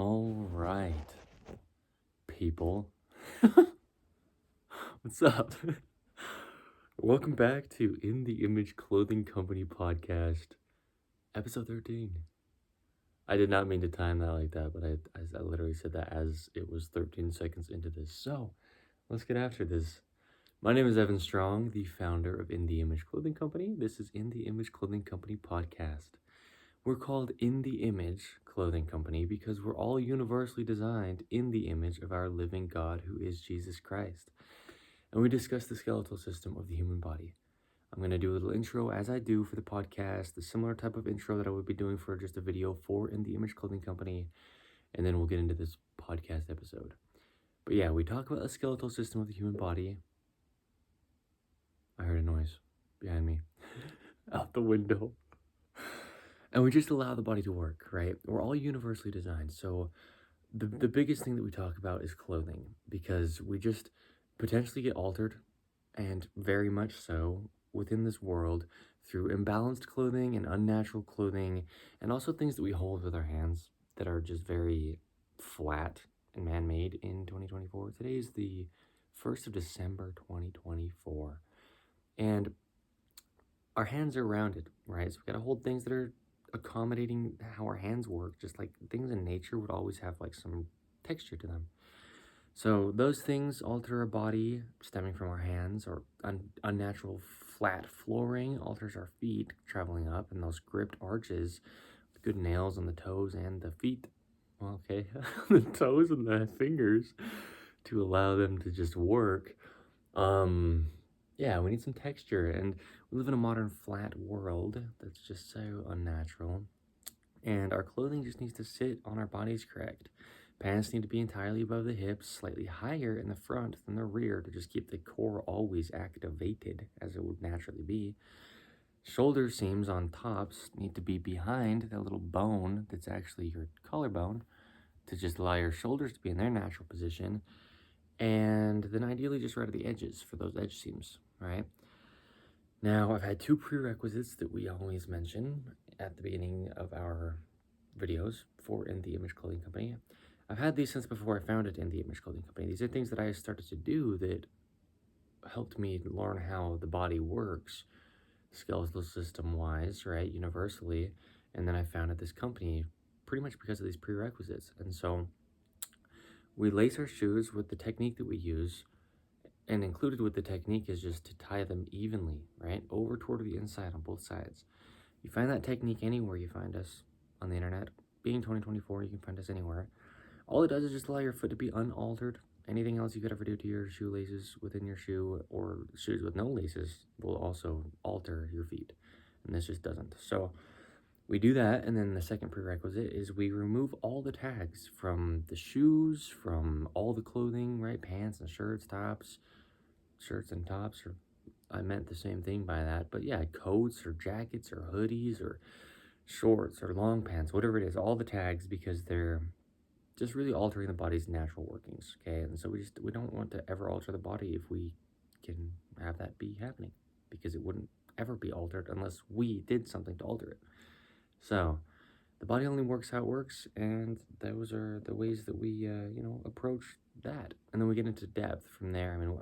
All right, people. What's up? Welcome back to In the Image Clothing Company Podcast, episode 13. I did not mean to time that like that, but I literally said that as it was 13 seconds into this. So, let's get after this. My name is Evan Strong, the founder of In the Image Clothing Company. This is In the Image Clothing Company Podcast. We're called In the Image Clothing Company because we're all universally designed in the image of our living God, who is Jesus Christ. And we discuss the skeletal system of the human body. I'm going to do a little intro as I do for the podcast, the similar type of intro that I would be doing for just a video for In the Image Clothing Company, and then we'll get into this podcast episode. But yeah, we talk about the skeletal system of the human body. I heard a noise behind me, out the window. And we just allow the body to work, right? We're all universally designed. So the biggest thing that we talk about is clothing, because we just potentially get altered, and very much so, within this world through imbalanced clothing and unnatural clothing, and also things that we hold with our hands that are just very flat and man-made in 2024. Today is the 1st of December, 2024. And our hands are rounded, right? So we gotta hold things that are accommodating how our hands work, just like things in nature would always have like some texture to them. So those things alter our body stemming from our hands, or unnatural flat flooring alters our feet traveling up, and those gripped arches with good nails on the toes and the feet. Well, okay, the toes and the fingers to allow them to just work. Yeah, we need some texture, and we live in a modern flat world that's just so unnatural, and our clothing just needs to sit on our bodies correct. Pants need to be entirely above the hips, slightly higher in the front than the rear to just keep the core always activated as it would naturally be. Shoulder seams on tops need to be behind that little bone that's actually your collarbone to just allow your shoulders to be in their natural position. And then ideally just right at the edges for those edge seams, right? Now, I've had two prerequisites that we always mention at the beginning of our videos for In the Image Clothing Company. I've had these since before I founded In the Image Clothing Company. These are things that I started to do that helped me learn how the body works, skeletal system-wise, right, universally. And then I founded this company pretty much because of these prerequisites. And so we lace our shoes with the technique that we use, and included with the technique is just to tie them evenly, right, over toward the inside on both sides. You find that technique anywhere you find us on the internet. Being 2024, you can find us anywhere. All it does is just allow your foot to be unaltered. Anything else you could ever do to your shoelaces within your shoe, or shoes with no laces, will also alter your feet. And this just doesn't. So we do that, and then the second prerequisite is we remove all the tags from the shoes, from all the clothing, right? Pants and shirts, tops, or I meant the same thing by that. But yeah, coats or jackets or hoodies or shorts or long pants, whatever it is, all the tags, because they're just really altering the body's natural workings, okay? And so we don't want to ever alter the body if we can have that be happening, because it wouldn't ever be altered unless we did something to alter it. So the body only works how it works, and those are the ways that we, approach that. And then we get into depth from there. I mean,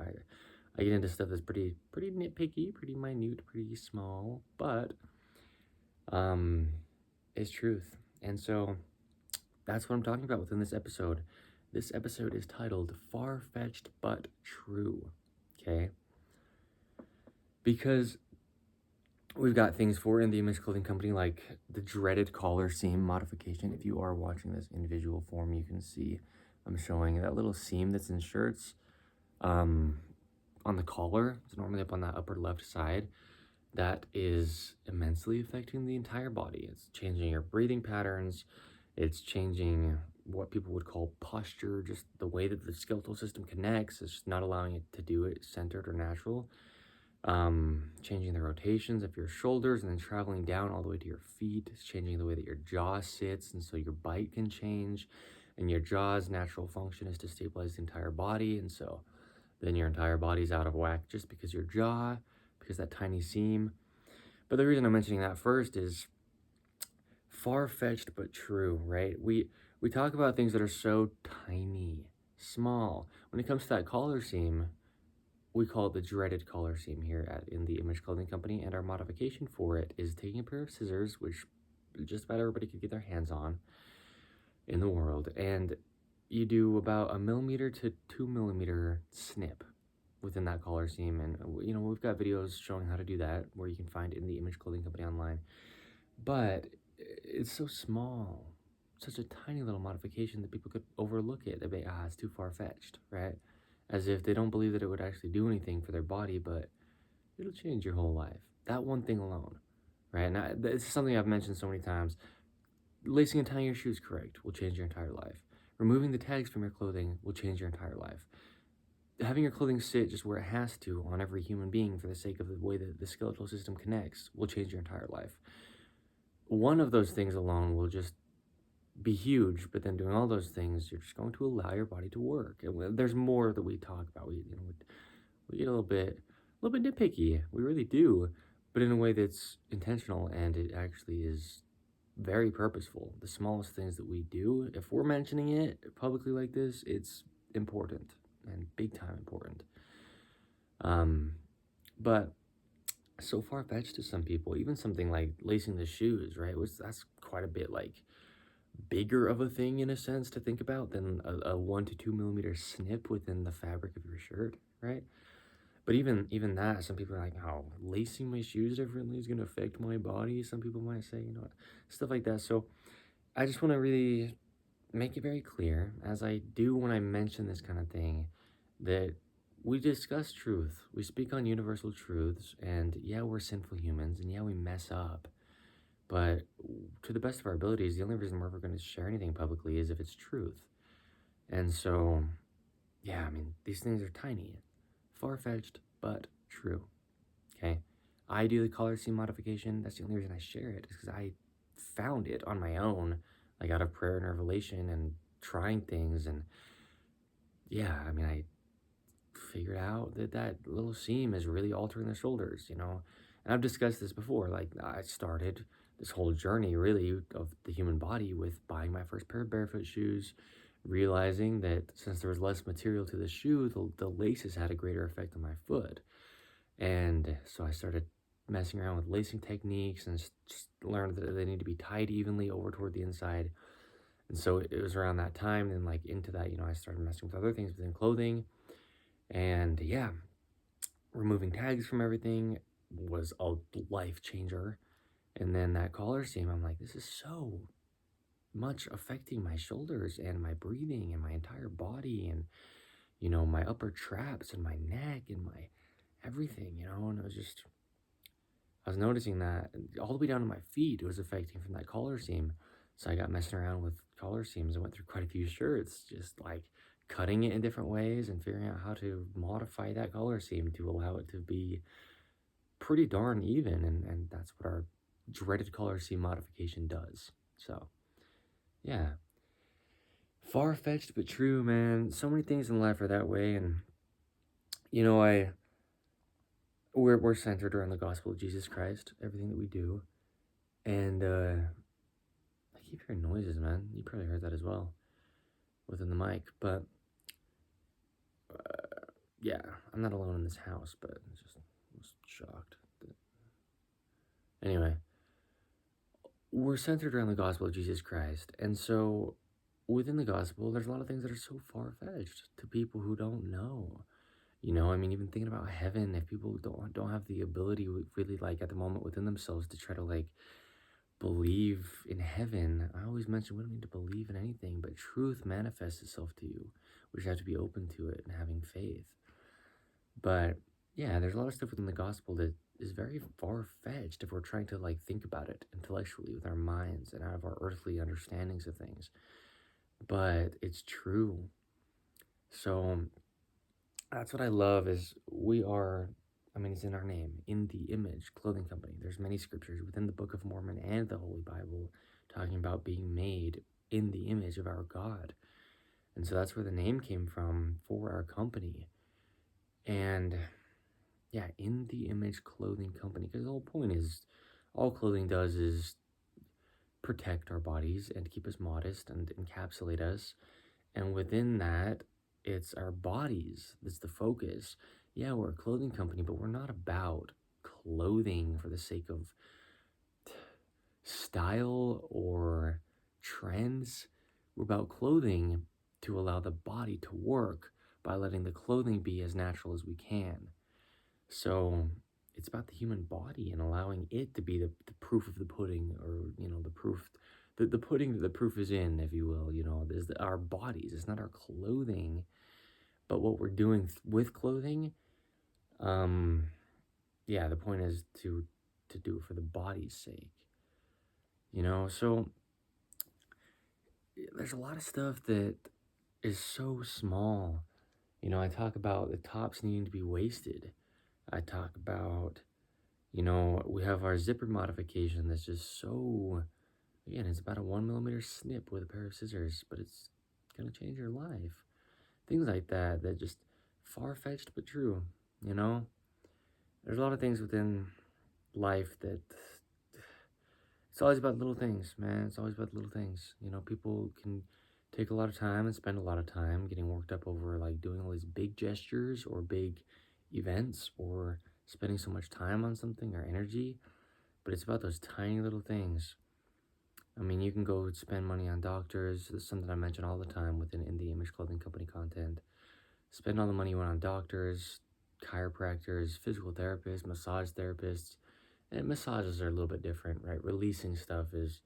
I get into stuff that's pretty nitpicky, pretty minute, pretty small, but it's truth. And so that's what I'm talking about within this episode. This episode is titled Far-Fetched But True, okay? Because we've got things for In the Image Clothing Company, like the dreaded collar seam modification. If you are watching this in visual form, you can see I'm showing that little seam that's in shirts on the collar. It's normally up on that upper left side. That is immensely affecting the entire body. It's changing your breathing patterns. It's changing what people would call posture, just the way that the skeletal system connects. It's just not allowing it to do it centered or natural. Changing the rotations of your shoulders and then traveling down all the way to your feet. It's changing the way that your jaw sits, and so your bite can change. And your jaw's natural function is to stabilize the entire body, and so then your entire body's out of whack just because your jaw, because that tiny seam. But the reason I'm mentioning that first is far-fetched but true, right? We talk about things that are so tiny, small. When it comes to that collar seam, we call it the dreaded collar seam here at In The Image Clothing Company, and our modification for it is taking a pair of scissors, which just about everybody could get their hands on in the world, and you do about a 1mm to 2mm snip within that collar seam. And we've got videos showing how to do that where you can find In The Image Clothing Company online. But it's so small, such a tiny little modification that people could overlook it. They'd be, it's too far-fetched, right? As if they don't believe that it would actually do anything for their body, but it'll change your whole life. That one thing alone, right? And this is something I've mentioned so many times. Lacing and tying your shoes correct will change your entire life. Removing the tags from your clothing will change your entire life. Having your clothing sit just where it has to on every human being for the sake of the way that the skeletal system connects will change your entire life. One of those things alone will just be huge, but then doing all those things, you're just going to allow your body to work. And there's more that we talk about. We get a little bit nitpicky. We really do, but in a way that's intentional, and it actually is very purposeful. The smallest things that we do, if we're mentioning it publicly like this, it's important and big time important. But so far-fetched to some people, even something like lacing the shoes, right? That's quite a bit like bigger of a thing in a sense to think about than a 1 to 2mm snip within the fabric of your shirt, right? But even that, some people are like, oh, lacing my shoes differently is going to affect my body. Some people might say, stuff like that. So I just want to really make it very clear, as I do when I mention this kind of thing, that we discuss truth. We speak on universal truths, and yeah, we're sinful humans, and yeah, we mess up. But to the best of our abilities, the only reason we're ever going to share anything publicly is if it's truth. And so, yeah, I mean, these things are tiny, far-fetched, but true, okay? I do the collar seam modification. That's the only reason I share it, is because I found it on my own, like out of prayer and revelation and trying things. And yeah, I mean, I figured out that little seam is really altering the shoulders, And I've discussed this before. Like, I started this whole journey, really, of the human body with buying my first pair of barefoot shoes, realizing that since there was less material to the shoe, the laces had a greater effect on my foot. And so I started messing around with lacing techniques and just learned that they need to be tied evenly over toward the inside. And so it was around that time, and like into that, I started messing with other things within clothing. And yeah, removing tags from everything was a life changer. And then that collar seam, I'm like, this is so much affecting my shoulders and my breathing and my entire body and, my upper traps and my neck and my everything, and it was just, I was noticing that all the way down to my feet, it was affecting from that collar seam. So I got messing around with collar seams. I went through quite a few shirts, just like cutting it in different ways and figuring out how to modify that collar seam to allow it to be pretty darn even. And that's what our dreaded collar seam modification does. So, yeah. Far-fetched but true, man. So many things in life are that way. And, we're centered around the gospel of Jesus Christ, everything that we do. And I keep hearing noises, man. You probably heard that as well within the mic. But yeah, I'm not alone in this house, but I was shocked. Anyway, we're centered around the gospel of Jesus Christ. And so within the gospel, there's a lot of things that are so far-fetched to people who don't know. I mean, even thinking about heaven, if people don't have the ability really, like, at the moment within themselves to try to, like, believe in heaven. I always mention we don't need to believe in anything, but truth manifests itself to you. We just have to be open to it and having faith. But yeah, there's a lot of stuff within the gospel that is very far-fetched if we're trying to, like, think about it intellectually with our minds and out of our earthly understandings of things. But it's true. So that's what I love, is we are, I mean, it's in our name, In The Image Clothing Company. There's many scriptures within the Book of Mormon and the Holy Bible talking about being made in the image of our God. And so that's where the name came from for our company. And yeah, In The Image Clothing Company, because the whole point is, all clothing does is protect our bodies and keep us modest and encapsulate us. And within that, it's our bodies that's the focus. Yeah, we're a clothing company, but we're not about clothing for the sake of style or trends. We're about clothing to allow the body to work by letting the clothing be as natural as we can. So it's about the human body and allowing it to be the proof of the pudding, or, the proof, the pudding that the proof is in, if you will. Is our bodies. It's not our clothing, but what we're doing with clothing. Yeah, the point is to do it for the body's sake. So there's a lot of stuff that is so small. I talk about the tops needing to be waisted. I talk about, we have our zipper modification that's just so, again, it's about a 1mm snip with a pair of scissors, but it's going to change your life. Things like that just far-fetched but true, There's a lot of things within life that it's always about little things, man. It's always about little things. People can take a lot of time and spend a lot of time getting worked up over like doing all these big gestures or big events or spending so much time on something or energy, but it's about those tiny little things. I mean, you can go spend money on doctors. This is something I mention all the time within In the Image Clothing Company content. Spend all the money you want on doctors, chiropractors, physical therapists, massage therapists. And massages are a little bit different, right? Releasing stuff is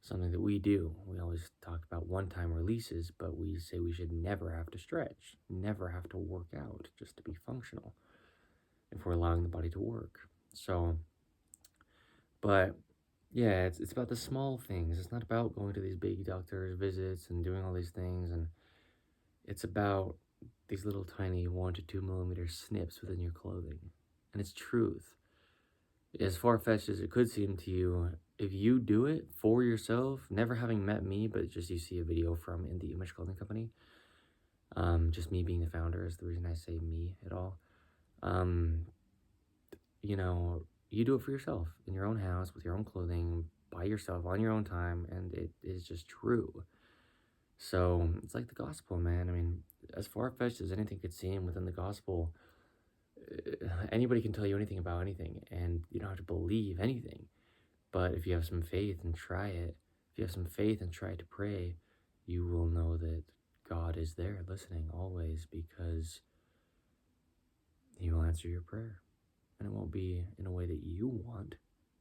something that we do. We always talk about one-time releases, but we say we should never have to stretch, never have to work out just to be functional if we're allowing the body to work. So, but yeah, it's about the small things. It's not about going to these big doctor's visits and doing all these things, and it's about these little tiny 1 to 2mm snips within your clothing. And it's truth. As far-fetched as it could seem to you, if you do it for yourself, never having met me, but just you see a video from In the Image Clothing Company, just me being the founder is the reason I say me at all. You do it for yourself in your own house with your own clothing by yourself on your own time, and it is just true. So it's like the gospel, man. I mean, as far-fetched as anything could seem within the gospel, anybody can tell you anything about anything, and you don't have to believe anything. But if you have some faith and try it, if you have some faith and try to pray, you will know that God is there listening always, because he will answer your prayer. And it won't be in a way that you want,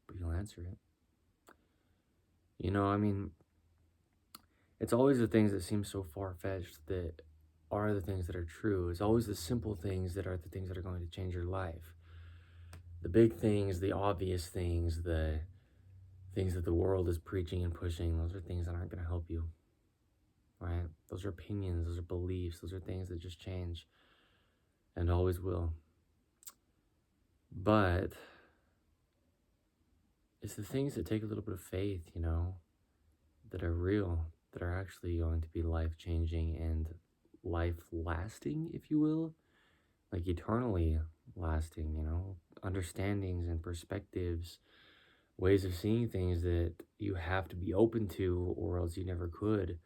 but he'll answer it. I mean, it's always the things that seem so far-fetched that are the things that are true. It's always the simple things that are the things that are going to change your life. The big things, the obvious things, the things that the world is preaching and pushing, those are things that aren't going to help you, right? Those are opinions, those are beliefs, those are things that just change and always will. But it's the things that take a little bit of faith, that are real, that are actually going to be life-changing and life-lasting, if you will, like eternally lasting, understandings and perspectives, ways of seeing things that you have to be open to, or else you never could,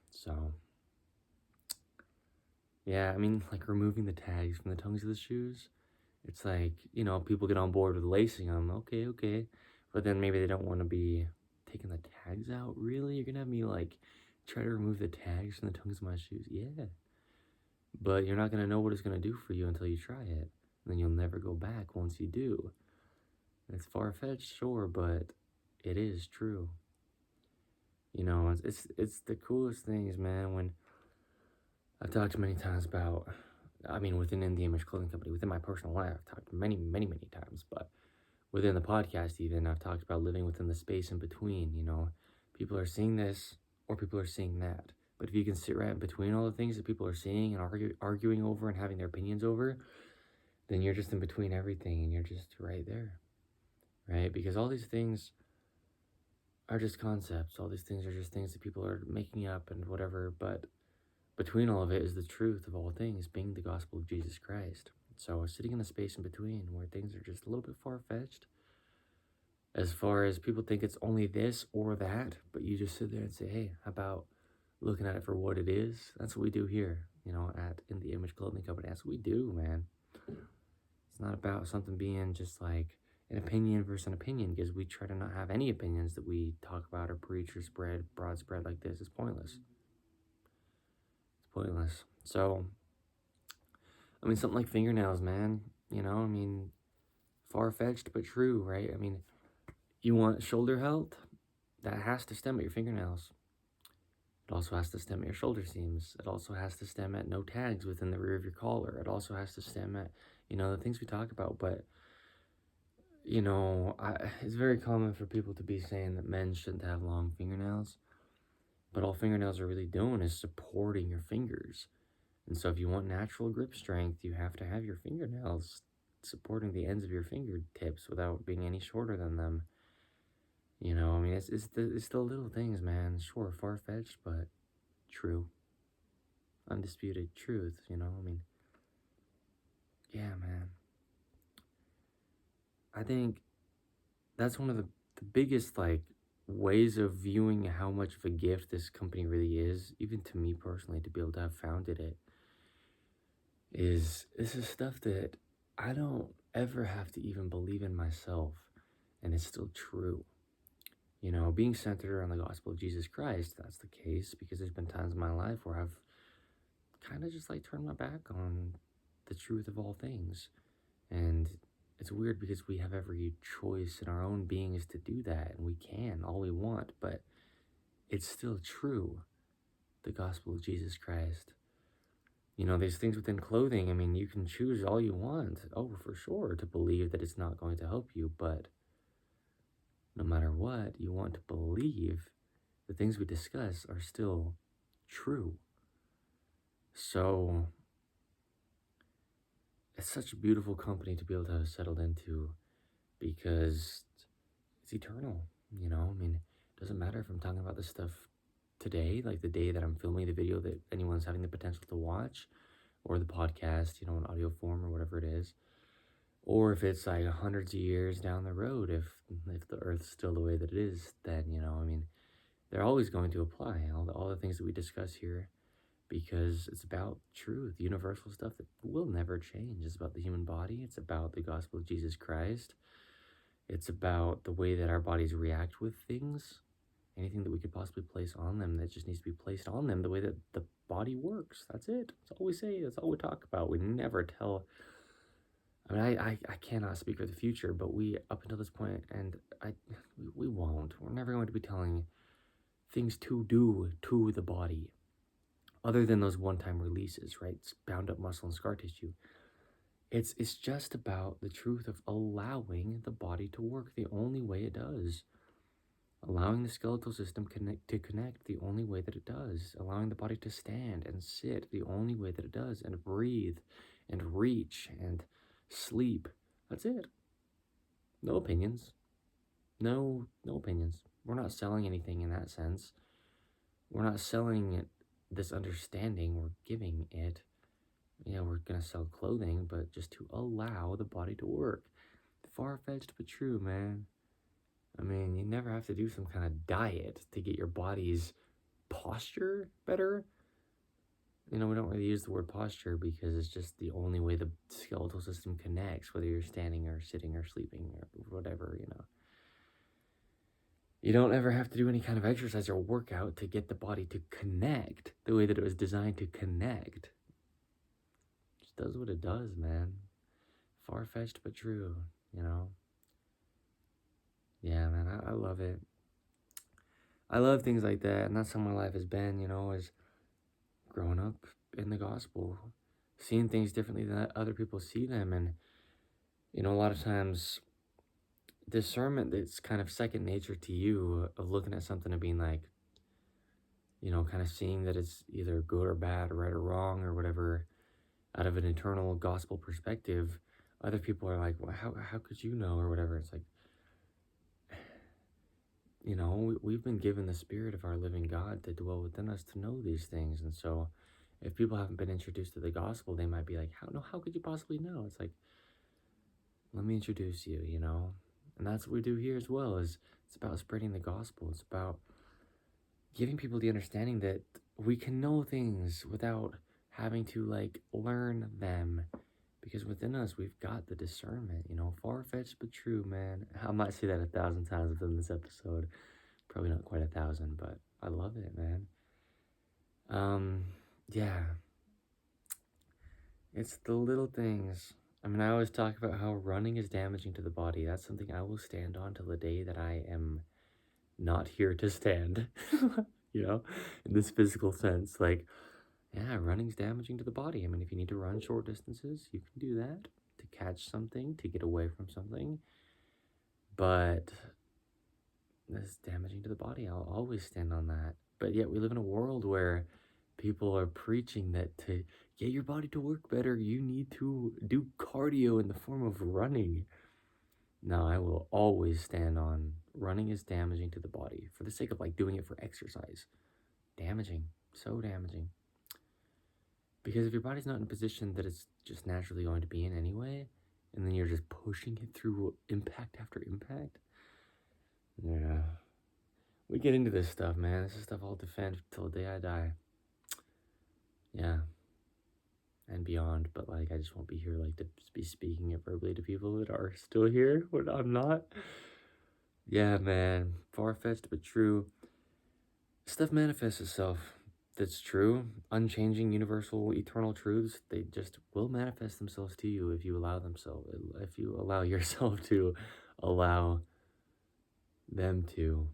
so yeah, I mean, like removing the tags from the tongues of the shoes, it's like, people get on board with lacing them, okay, but then maybe they don't want to be taking the tags out. Really? You're gonna have me like try to remove the tags from the tongues of my shoes? Yeah, but you're not gonna know what it's gonna do for you until you try it, and then you'll never go back once you do. It's far-fetched, sure, but it is true. It's the coolest things, man. When I've talked many times about, within In the Image Clothing Company, within my personal life, I've talked many, many, many times, but within the podcast even, I've talked about living within the space in between, People are seeing this, or people are seeing that. But if you can sit right in between all the things that people are seeing and arguing over and having their opinions over, then you're just in between everything, and you're just right there, right? Because all these things are just concepts. All these things are just things that people are making up and whatever, but between all of it is the truth of all things, being the gospel of Jesus Christ. So sitting in the space in between where things are just a little bit far-fetched, As far as people think it's only this or that, but you just sit there and say, hey, how about looking at it for what it is? That's what we do here, at In The Image Clothing Company. That's what we do, man. It's not about something being just like an opinion versus an opinion, because we try to not have any opinions that we talk about or preach or spread, broad spread like this. It's pointless. It's pointless. So, I mean, something like fingernails, man, far-fetched but true, right? I mean, you want shoulder health? That has to stem at your fingernails. It also has to stem at your shoulder seams. It also has to stem at no tags within the rear of your collar. It also has to stem at, the things we talk about. But, it's very common for people to be saying that men shouldn't have long fingernails. But all fingernails are really doing is supporting your fingers. And so if you want natural grip strength, you have to have your fingernails supporting the ends of your fingertips without being any shorter than them. It's the little things, man. Sure, far-fetched, but true. Undisputed truth, yeah, man. I think that's one of the biggest, ways of viewing how much of a gift this company really is, even to me personally, to be able to have founded it, is this is stuff that I don't ever have to even believe in myself, and it's still true. Being centered around the gospel of Jesus Christ, that's the case, because there's been times in my life where I've kind of just turned my back on the truth of all things. And it's weird because we have every choice in our own beings to do that, and we can all we want, but it's still true. The gospel of Jesus Christ. There's things within clothing. I mean, you can choose all you want, for sure, to believe that it's not going to help you, but no matter what, you want to believe the things we discuss are still true. So it's such a beautiful company to be able to have settled into, because it's eternal. It doesn't matter if I'm talking about this stuff today, like the day that I'm filming the video that anyone's having the potential to watch, or the podcast, in audio form or whatever it is, or if it's hundreds of years down the road, if the earth's still the way that it is, then, they're always going to apply all the things that we discuss here, because it's about truth, universal stuff that will never change. It's about the human body. It's about the gospel of Jesus Christ. It's about the way that our bodies react with things. Anything that we could possibly place on them, that just needs to be placed on them the way that the body works. That's it. That's all we say. That's all we talk about. We never tell. I mean, I cannot speak for the future, but we, up until this point, and we won't. We're never going to be telling things to do to the body, other than those one-time releases, right? It's bound up muscle and scar tissue. It's just about the truth of allowing the body to work the only way it does. Allowing the skeletal system to connect the only way that it does. Allowing the body to stand and sit the only way that it does, and breathe and reach and sleep. That's it. No opinions. No opinions. We're not selling anything in that sense. We're not selling this understanding. We're giving it. We're going to sell clothing, but just to allow the body to work. Far-fetched but true, man. I mean, you never have to do some kind of diet to get your body's posture better. We don't really use the word posture because it's just the only way the skeletal system connects, whether you're standing or sitting or sleeping or whatever, You don't ever have to do any kind of exercise or workout to get the body to connect the way that it was designed to connect. It just does what it does, man. Far-fetched but true, Yeah, man, I love it. I love things like that, and that's how my life has been, is growing up in the gospel, seeing things differently than other people see them. And, a lot of times discernment that's kind of second nature to you, of looking at something and being like, kind of seeing that it's either good or bad or right or wrong or whatever, out of an internal gospel perspective. Other people are like, well, how could you know, or whatever. It's like, we've been given the Spirit of our living God to dwell within us to know these things. And so if people haven't been introduced to the gospel, they might be like, how could you possibly know? It's like, let me introduce you, And that's what we do here as well. Is it's about spreading the gospel. It's about giving people the understanding that we can know things without having to like learn them, because within us we've got the discernment, far-fetched but true, man. I might say that 1,000 times within this episode, probably not quite 1,000, but I love it, man. Yeah, it's the little things. I mean, I always talk about how running is damaging to the body. That's something I will stand on till the day that I am not here to stand, in this physical sense. Like, yeah, running's damaging to the body. I mean, if you need to run short distances, you can do that to catch something, to get away from something. But that's damaging to the body. I'll always stand on that. But yet we live in a world where people are preaching that to get your body to work better, you need to do cardio in the form of running. No, I will always stand on running is damaging to the body for the sake of like doing it for exercise. Damaging, so damaging. Because if your body's not in a position that it's just naturally going to be in anyway, and then you're just pushing it through impact after impact, yeah. We get into this stuff, man. This is stuff I'll defend till the day I die. Yeah. And beyond, but like I just won't be here like to be speaking it verbally to people that are still here when I'm not. Yeah, man. Far-fetched but true. Stuff manifests itself. That's true. Unchanging, universal, eternal truths, they just will manifest themselves to you if you allow themselves, if you allow yourself to allow them to.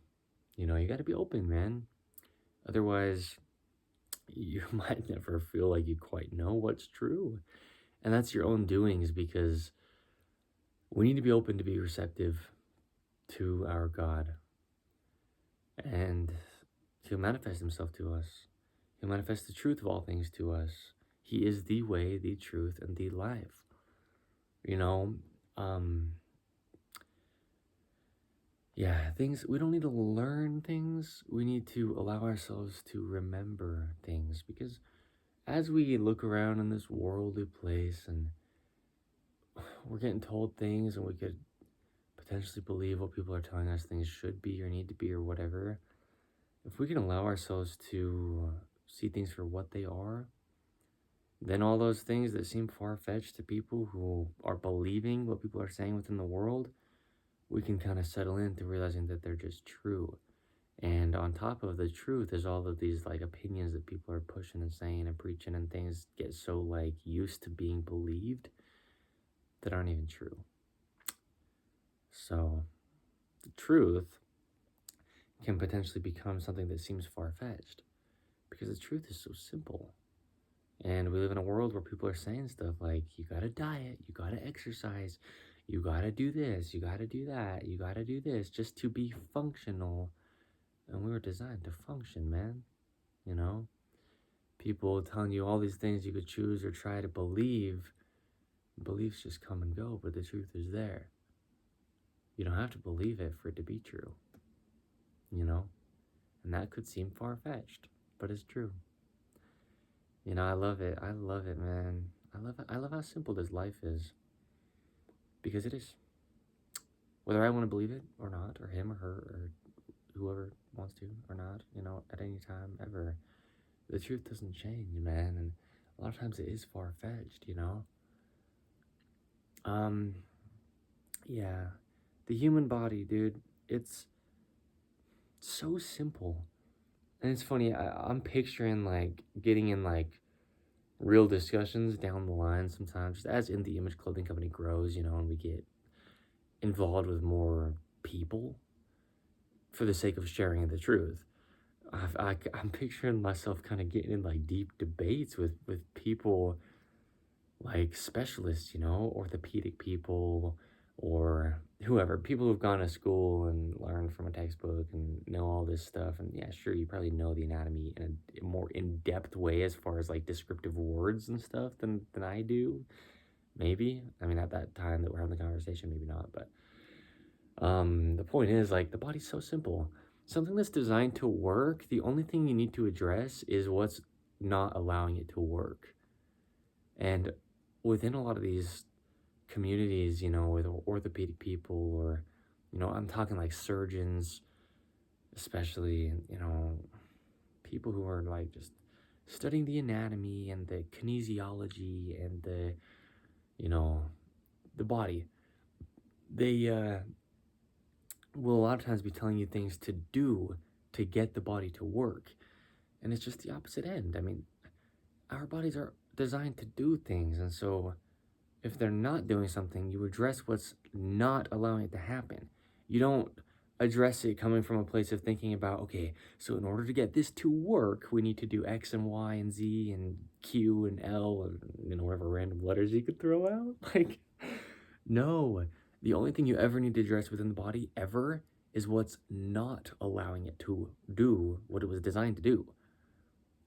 You got to be open, man. Otherwise, you might never feel like you quite know what's true. And that's your own doings, because we need to be open to be receptive to our God. And He'll manifest Himself to us. He'll manifest the truth of all things to us. He is the way, the truth, and the life. Yeah, we don't need to learn things. We need to allow ourselves to remember things, because as we look around in this worldly place and we're getting told things and we could potentially believe what people are telling us things should be or need to be or whatever, if we can allow ourselves to see things for what they are, then all those things that seem far-fetched to people who are believing what people are saying within the world, we can kind of settle into realizing that they're just true. And on top of the truth is all of these like opinions that people are pushing and saying and preaching, and things get so like used to being believed that aren't even true. So the truth can potentially become something that seems far-fetched, because the truth is so simple. And we live in a world where people are saying stuff like, you gotta diet, you gotta exercise, you gotta do this, you gotta do that, you gotta do this just to be functional. And we were designed to function, man. People telling you all these things you could choose or try to believe. Beliefs just come and go, but the truth is there. You don't have to believe it for it to be true. And that could seem far-fetched, but it's true. I love it. I love it, man. I love how simple this life is. Because it is. Whether I want to believe it or not, or him or her, or whoever wants to or not, at any time ever, the truth doesn't change, man. And a lot of times it is far-fetched, Yeah. The human body, dude, it's so simple. And it's funny, I'm picturing like getting in like real discussions down the line sometimes, just as In The Image Clothing Company grows, and we get involved with more people for the sake of sharing the truth. I'm picturing myself kind of getting in like deep debates with people like specialists, orthopedic people or whoever, people who've gone to school and learned from a textbook and know all this stuff. And yeah, sure, you probably know the anatomy in a more in-depth way as far as like descriptive words and stuff than I do. Maybe. I mean, at that time that we're having the conversation, maybe not. But the point is, like, the body's so simple. Something that's designed to work, the only thing you need to address is what's not allowing it to work. And within a lot of these communities, with orthopedic people or I'm talking like surgeons, especially, people who are like just studying the anatomy and the kinesiology and the body. They will a lot of times be telling you things to do to get the body to work. And it's just the opposite end. I mean, our bodies are designed to do things. And so if they're not doing something, you address what's not allowing it to happen. You don't address it coming from a place of thinking about, okay, so in order to get this to work, we need to do X and Y and Z and Q and L and whatever random letters you could throw out. Like, no. The only thing you ever need to address within the body ever is what's not allowing it to do what it was designed to do.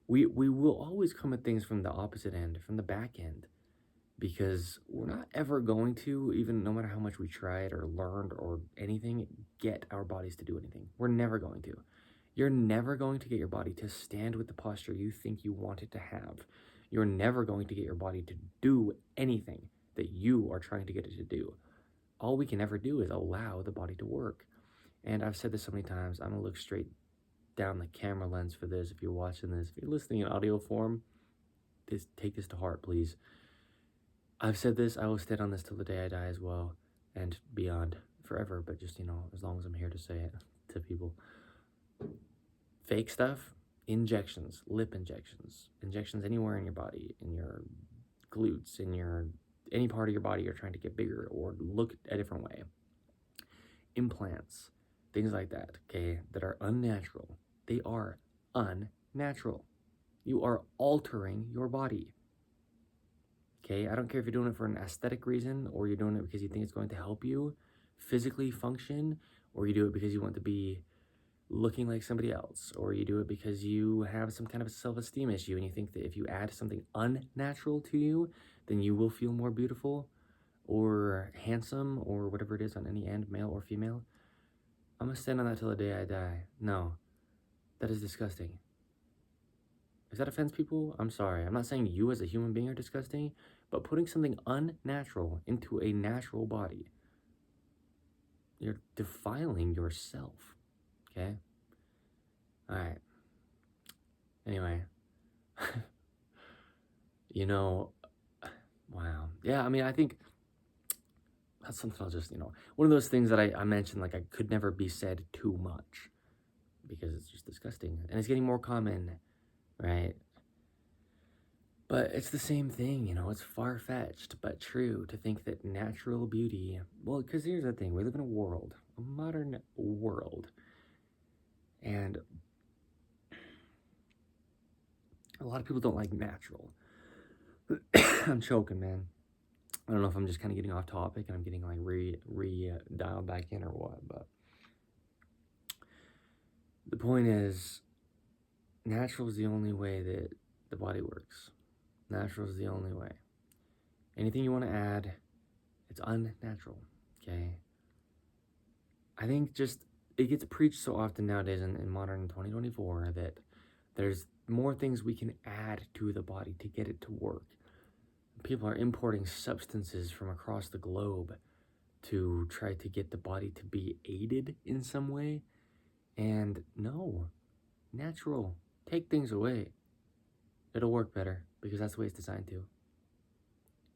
We will always come at things from the opposite end, from the back end, because we're not ever going to, even no matter how much we tried or learned or anything, get our bodies to do anything. We're never going to. You're never going to get your body to stand with the posture you think you want it to have. You're never going to get your body to do anything that you are trying to get it to do. All we can ever do is allow the body to work. And I've said this so many times, I'm going to look straight down the camera lens for this. If you're watching this, if you're listening in audio form, take this to heart, please. I've said this, I will stand on this till the day I die as well, and beyond, forever, but just, as long as I'm here to say it to people. Fake stuff, injections, lip injections anywhere in your body, in your glutes, in any part of your body you're trying to get bigger or look a different way. Implants, things like that, okay, that are unnatural. They are unnatural. You are altering your body. Okay, I don't care if you're doing it for an aesthetic reason or you're doing it because you think it's going to help you physically function, or you do it because you want to be looking like somebody else, or you do it because you have some kind of a self-esteem issue and you think that if you add something unnatural to you, then you will feel more beautiful or handsome or whatever it is on any end, male or female. I'm gonna stand on that till the day I die. No, that is disgusting. If that offends people, I'm sorry. I'm not saying you as a human being are disgusting, but putting something unnatural into a natural body, you're defiling yourself, okay? All right. Anyway, wow. Yeah, I mean, I think that's something I'll just, one of those things that I mentioned, like I could never be said too much because it's just disgusting. And it's getting more common, right? But it's the same thing, it's far-fetched but true to think that natural beauty, well, because here's the thing, we live in a modern world, and a lot of people don't like natural. I'm choking, man. I don't know if I'm just kind of getting off topic and I'm getting like dialed back in or what, but the point is, natural is the only way that the body works. Natural is the only way. Anything you want to add, it's unnatural, okay? I think just, it gets preached so often nowadays in modern 2024 that there's more things we can add to the body to get it to work. People are importing substances from across the globe to try to get the body to be aided in some way. And no, natural. Take things away. It'll work better because that's the way it's designed to. And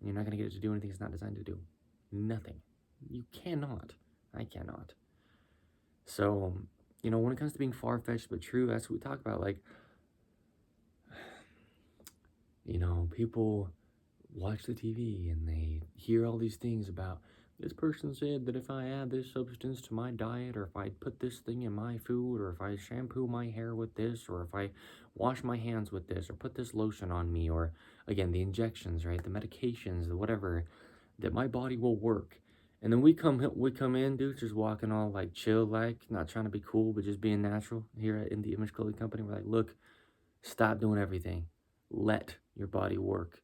you're not going to get it to do anything it's not designed to do. Nothing. You cannot. I cannot. So, when it comes to being far-fetched but true, that's what we talk about. Like, people watch the TV and they hear all these things about, this person said that if I add this substance to my diet, or if I put this thing in my food, or if I shampoo my hair with this, or if I wash my hands with this, or put this lotion on me, or again, the injections, right, the medications, the whatever, that my body will work. And then we come in, dude, just walking all like chill, like not trying to be cool, but just being natural here at In The Image Clothing Company. We're like, look, stop doing everything. Let your body work.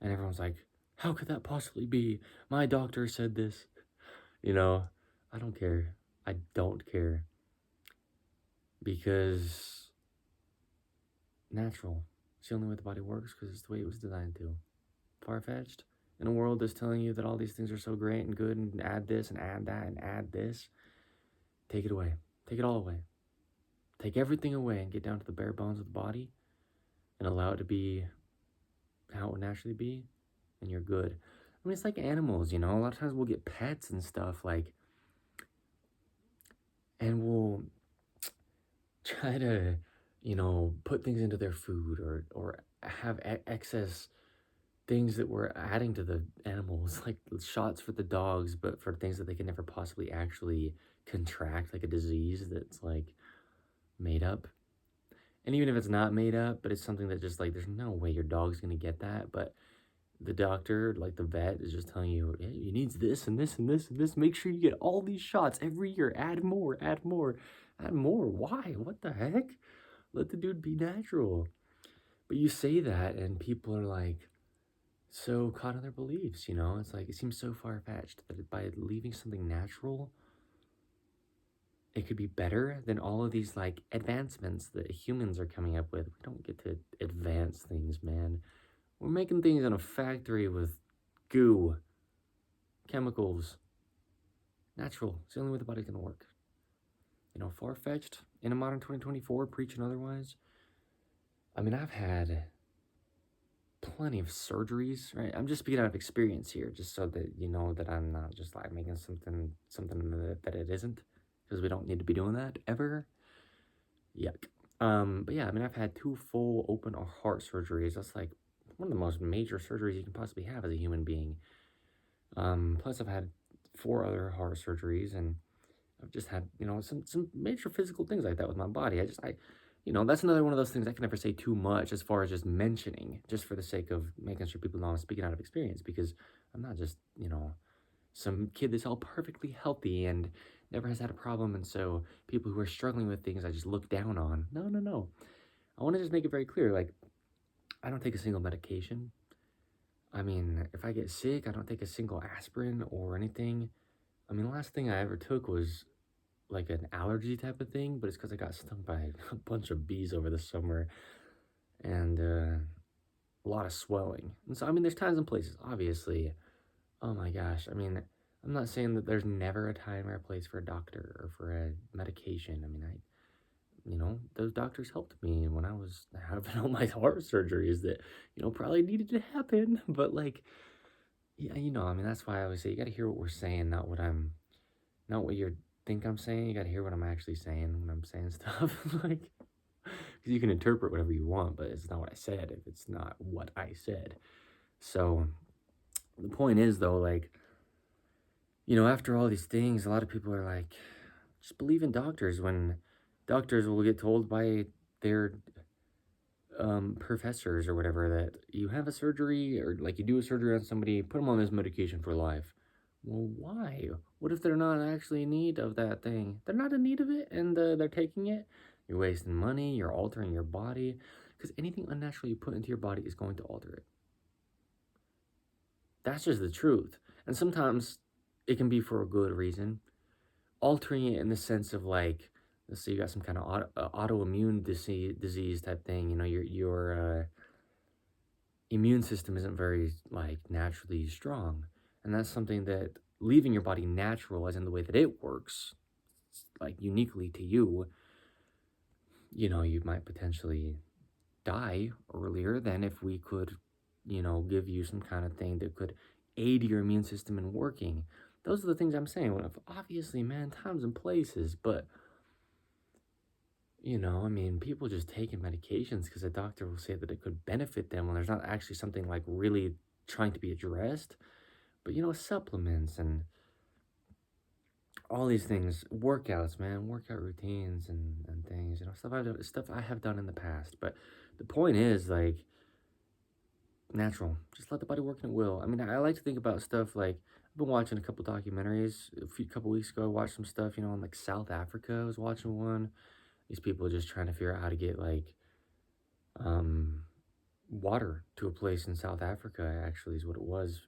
And everyone's like, how could that possibly be? My doctor said this. I don't care. I don't care. Because natural. It's the only way the body works because it's the way it was designed to. Far-fetched. In a world that's telling you that all these things are so great and good and add this and add that and add this. take it away. Take it all away. Take everything away and get down to the bare bones of the body and allow it to be how it would naturally be, and you're good. I mean, it's like animals, you know? A lot of times we'll get pets and stuff, like, and we'll try to, put things into their food or have excess things that we're adding to the animals, like shots for the dogs, but for things that they can never possibly actually contract, like a disease that's like made up. And even if it's not made up, but it's something that just like there's no way your dog's gonna get that. But the doctor, like the vet, is just telling you, hey, you needs this and this and this and this. Make sure you get all these shots every year. Add more, add more, add more. Why? What the heck? Let the dude be natural. But you say that, and people are like so caught in their beliefs, you know? It's like it seems so far-fetched that by leaving something natural, it could be better than all of these like advancements that humans are coming up with. We don't get to advance things, man. We're making things in a factory with goo, chemicals. Natural. It's the only way the body's gonna work. Far-fetched in a modern 2024, preaching otherwise. I mean, I've had plenty of surgeries, right? I'm just speaking out of experience here, just so that you know that I'm not just like making something that it isn't, because we don't need to be doing that ever. Yuck. But yeah, I mean, I've had 2 full open heart surgeries. That's like one of the most major surgeries you can possibly have as a human being. Plus I've had 4 other heart surgeries, and I've just had, some major physical things like that with my body. That's another one of those things I can never say too much as far as just mentioning, just for the sake of making sure people know I'm speaking out of experience, because I'm not just, some kid that's all perfectly healthy and never has had a problem, and so people who are struggling with things I just look down on. No, no, no. I want to just make it very clear, like, I don't take a single medication. I mean, if I get sick, I don't take a single aspirin or anything. I mean, the last thing I ever took was like an allergy type of thing, but it's because I got stung by a bunch of bees over the summer, and a lot of swelling. And so, I mean, there's times and places, obviously. Oh my gosh. I mean, I'm not saying that there's never a time or a place for a doctor or for a medication. I mean, those doctors helped me when I was having all my heart surgeries that, probably needed to happen. But like, yeah, I mean, that's why I always say you got to hear what we're saying, not what you think I'm saying. You got to hear what I'm actually saying when I'm saying stuff. Like, because you can interpret whatever you want, but it's not what I said if it's not what I said. So the point is, though, like, after all these things, a lot of people are like, just believe in doctors, when doctors will get told by their professors or whatever that you have a surgery, or like you do a surgery on somebody, put them on this medication for life. Well, why? What if they're not actually in need of that thing? They're not in need of it, and they're taking it. You're wasting money. You're altering your body, because anything unnatural you put into your body is going to alter it. That's just the truth. And sometimes it can be for a good reason. Altering it in the sense of like, let's say you got some kind of autoimmune disease type thing. Your immune system isn't very like naturally strong, and that's something that leaving your body natural, as in the way that it works, like uniquely to you, you might potentially die earlier than if we could, give you some kind of thing that could aid your immune system in working. Those are the things I'm saying. Obviously, man, times and places, but I mean, people just taking medications because a doctor will say that it could benefit them when there's not actually something like really trying to be addressed. But supplements and all these things, workouts, man, workout routines and things, stuff I have done in the past. But the point is, like, natural. Just let the body work in at will. I mean, I like to think about stuff like, I've been watching a couple documentaries. Couple weeks ago, I watched some stuff, in like South Africa. I was watching one. These people are just trying to figure out how to get like water to a place in South Africa, actually, is what it was.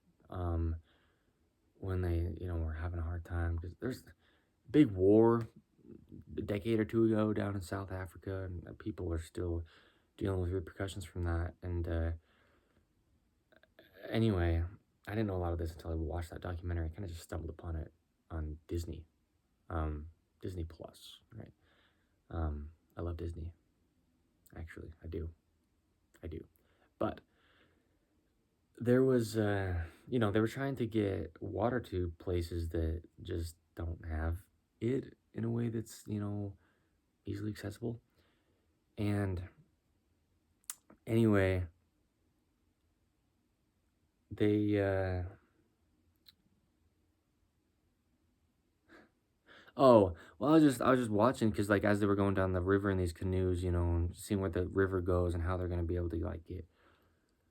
When they, were having a hard time, because there's a big war a decade or two ago down in South Africa, and people are still dealing with repercussions from that. And anyway, I didn't know a lot of this until I watched that documentary. I kind of just stumbled upon it on Disney Disney Plus, right? I love Disney. Actually, I do. But there was, they were trying to get water to places that just don't have it in a way that's, easily accessible. And anyway, they, oh, well, I was just watching because, like, as they were going down the river in these canoes, and seeing where the river goes and how they're going to be able to, like, get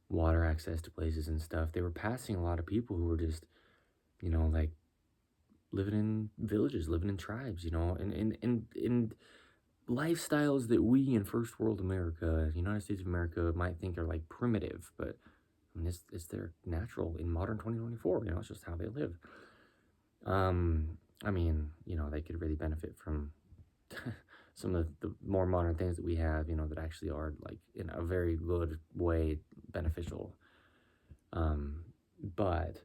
water access to places and stuff, they were passing a lot of people who were just, like, living in villages, living in tribes, in lifestyles that we in first world America, United States of America, might think are like primitive, but I mean it's their natural in modern 2024. It's just how they live. I mean, they could really benefit from some of the more modern things that we have, that actually are like in a very good way beneficial. But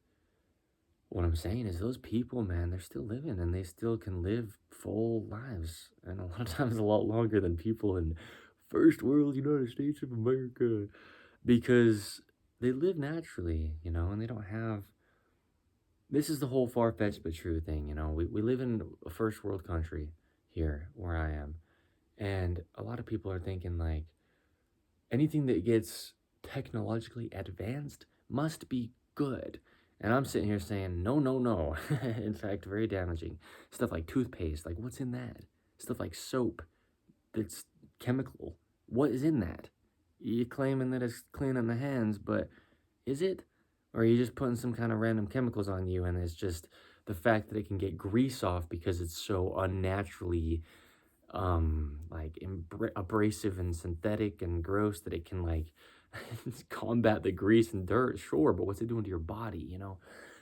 what I'm saying is those people, man, they're still living and they still can live full lives, and a lot of times a lot longer than people in first world United States of America, because they live naturally, and they don't have. This is the whole far-fetched but true thing, we live in a first world country here where I am, and a lot of people are thinking like anything that gets technologically advanced must be good. And I'm sitting here saying, no, no, no. In fact, very damaging. Stuff like toothpaste, like what's in that? Stuff like soap that's chemical. What is in that? You're claiming that it's cleaning the hands, but is it? Or are you just putting some kind of random chemicals on you and it's just the fact that it can get grease off because it's so unnaturally like abrasive and synthetic and gross that it can like combat the grease and dirt, sure, but what's it doing to your body,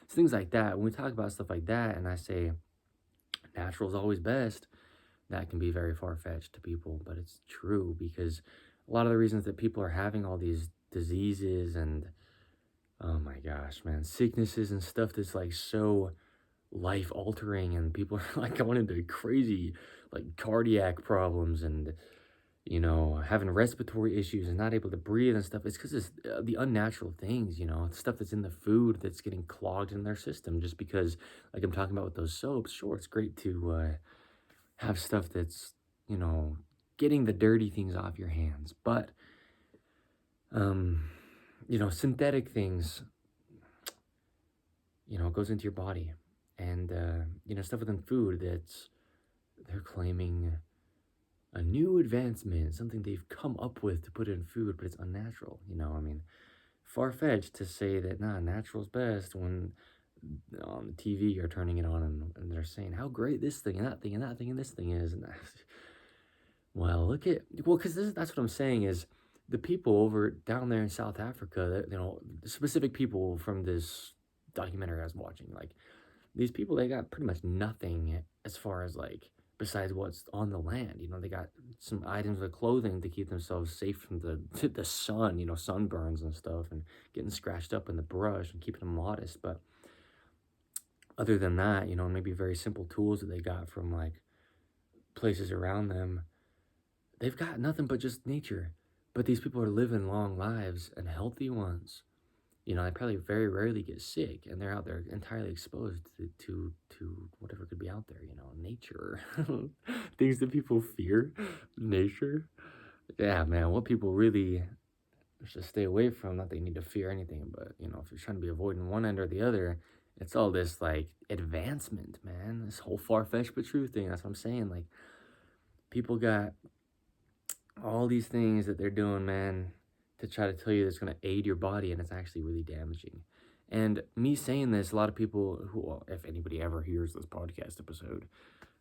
it's things like that. When we talk about stuff like that and I say natural is always best, that can be very far-fetched to people, but it's true, because a lot of the reasons that people are having all these diseases and oh my gosh, man, sicknesses and stuff that's like so life altering, and people are like going into crazy like cardiac problems and having respiratory issues and not able to breathe and stuff. It's because it's the unnatural things, stuff that's in the food that's getting clogged in their system. Just because, like I'm talking about with those soaps, sure, it's great to have stuff that's getting the dirty things off your hands, but synthetic things, goes into your body, and stuff within food that's they're claiming a new advancement, something they've come up with to put in food, but it's unnatural. I mean, far-fetched to say that, nah, natural's best, when on the TV you're turning it on and they're saying how great this thing and that thing and that thing and this thing is. And well, because that's what I'm saying is the people over down there in South Africa, that, specific people from this documentary I was watching, like, these people, they got pretty much nothing as far as like besides what's on the land. They got some items of clothing to keep themselves safe from the sun, sunburns and stuff, and getting scratched up in the brush and keeping them modest. But other than that, maybe very simple tools that they got from like places around them, they've got nothing but just nature. But these people are living long lives and healthy ones. They probably very rarely get sick, and they're out there entirely exposed to whatever could be out there, nature. Things that people fear, nature. Yeah, man, what people really should stay away from, not that you need to fear anything, but, if you're trying to be avoiding one end or the other, it's all this, like, advancement, man. This whole far-fetched but true thing, that's what I'm saying. Like, people got all these things that they're doing, man, to try to tell you that's going to aid your body, and it's actually really damaging. And me saying this, a lot of people who, well, if anybody ever hears this podcast episode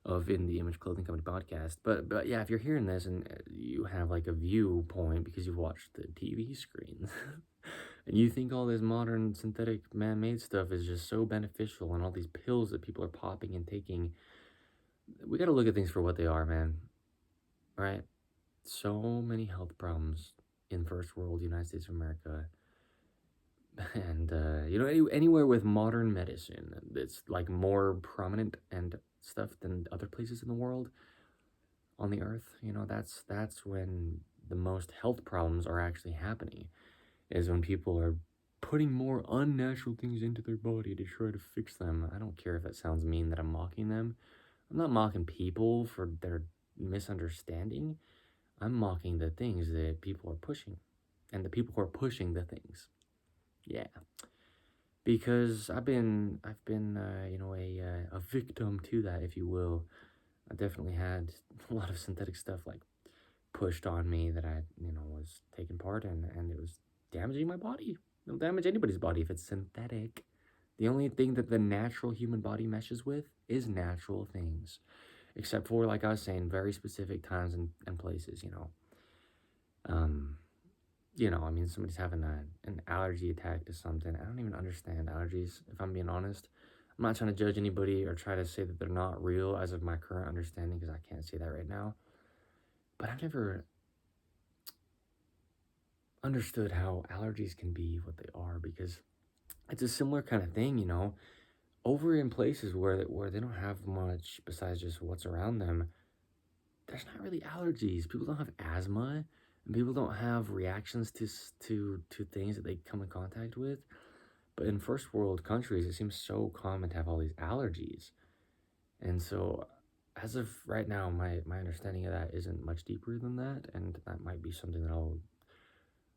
of In the Image Clothing Company podcast, but yeah, if you're hearing this and you have like a viewpoint because you've watched the TV screens and you think all this modern synthetic man-made stuff is just so beneficial, and all these pills that people are popping and taking, we got to look at things for what they are, man. Right? So many health problems in first world United States of America, and anywhere with modern medicine that's like more prominent and stuff than other places in the world on the earth, that's when the most health problems are actually happening, is when people are putting more unnatural things into their body to try to fix them. I don't care if that sounds mean that I'm mocking them. I'm not mocking people for their misunderstanding. I'm mocking the things that people are pushing and the people who are pushing the things. Yeah. Because I've been a victim to that, if you will. I definitely had a lot of synthetic stuff like pushed on me that I, was taking part in, and it was damaging my body. It'll damage anybody's body if it's synthetic. The only thing that the natural human body meshes with is natural things, except for, like I was saying, very specific times and places, I mean, somebody's having an allergy attack to something. I don't even understand allergies, if I'm being honest. I'm not trying to judge anybody or try to say that they're not real as of my current understanding, because I can't say that right now. But I've never understood how allergies can be what they are, because it's a similar kind of thing, over in places where they don't have much besides just what's around them. There's not really allergies. People don't have asthma, and people don't have reactions to things that they come in contact with. But in first world countries, it seems so common to have all these allergies. And so, as of right now, my understanding of that isn't much deeper than that, and that might be something that I'll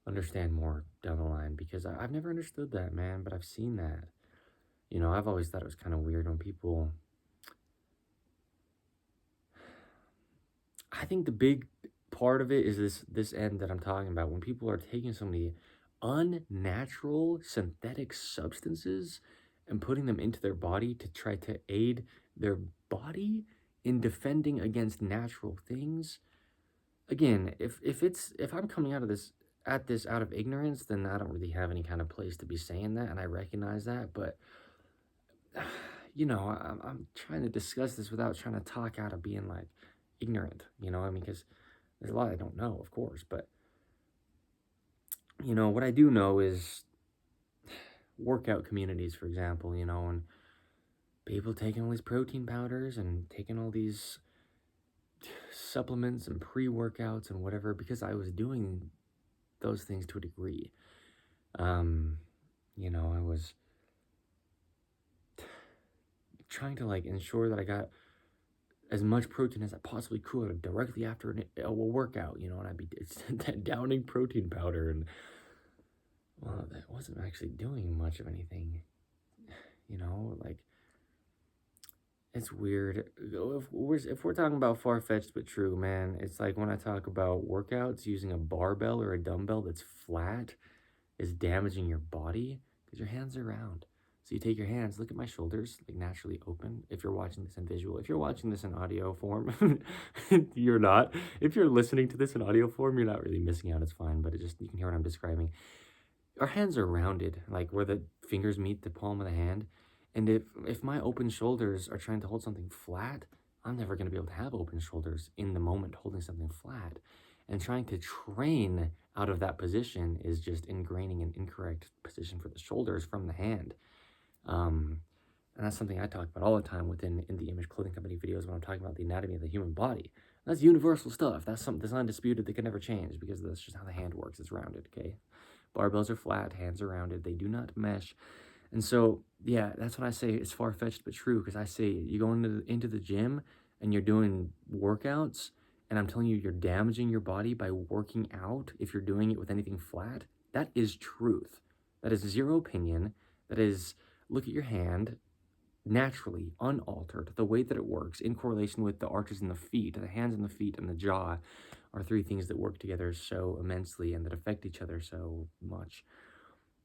understand more down the line, because I've never understood that, man, but I've seen that. I've always thought it was kind of weird when people... I think the big part of it is this end that I'm talking about, when people are taking so many unnatural synthetic substances and putting them into their body to try to aid their body in defending against natural things. Again, if I'm coming out of this out of ignorance, then I don't really have any kind of place to be saying that, and I recognize that. But I'm trying to discuss this without trying to talk out of being like ignorant, I mean, because there's a lot I don't know, of course, but what I do know is workout communities, for example, and people taking all these protein powders and taking all these supplements and pre-workouts and whatever, because I was doing those things to a degree. I was trying to ensure that I got as much protein as I possibly could directly after a workout, and I'd be downing protein powder, and well, that wasn't actually doing much of anything, it's weird. If we're talking about far-fetched but true, man, it's like when I talk about workouts, using a barbell or a dumbbell that's flat is damaging your body, because your hands are round. So you take your hands, look at my shoulders, naturally open. If you're watching this in visual, if you're watching this in audio form, you're not. If you're listening to this in audio form, you're not really missing out. It's fine, but you can hear what I'm describing. Our hands are rounded, where the fingers meet the palm of the hand. And if my open shoulders are trying to hold something flat, I'm never going to be able to have open shoulders in the moment holding something flat. And trying to train out of that position is just ingraining an incorrect position for the shoulders from the hand. And that's something I talk about all the time within the Image Clothing Company videos when I'm talking about the anatomy of the human body. That's universal stuff. That's something that's undisputed, that can never change, because that's just how the hand works. It's rounded, okay? Barbells are flat, hands are rounded, they do not mesh. And so, yeah, that's when I say it's far-fetched but true, because I say you go into the gym and you're doing workouts, and I'm telling you you're damaging your body by working out if you're doing it with anything flat. That is truth. That is zero opinion. That is, look at your hand, naturally, unaltered, the way that it works, in correlation with the arches in the feet. The hands and the feet and the jaw are three things that work together so immensely and that affect each other so much.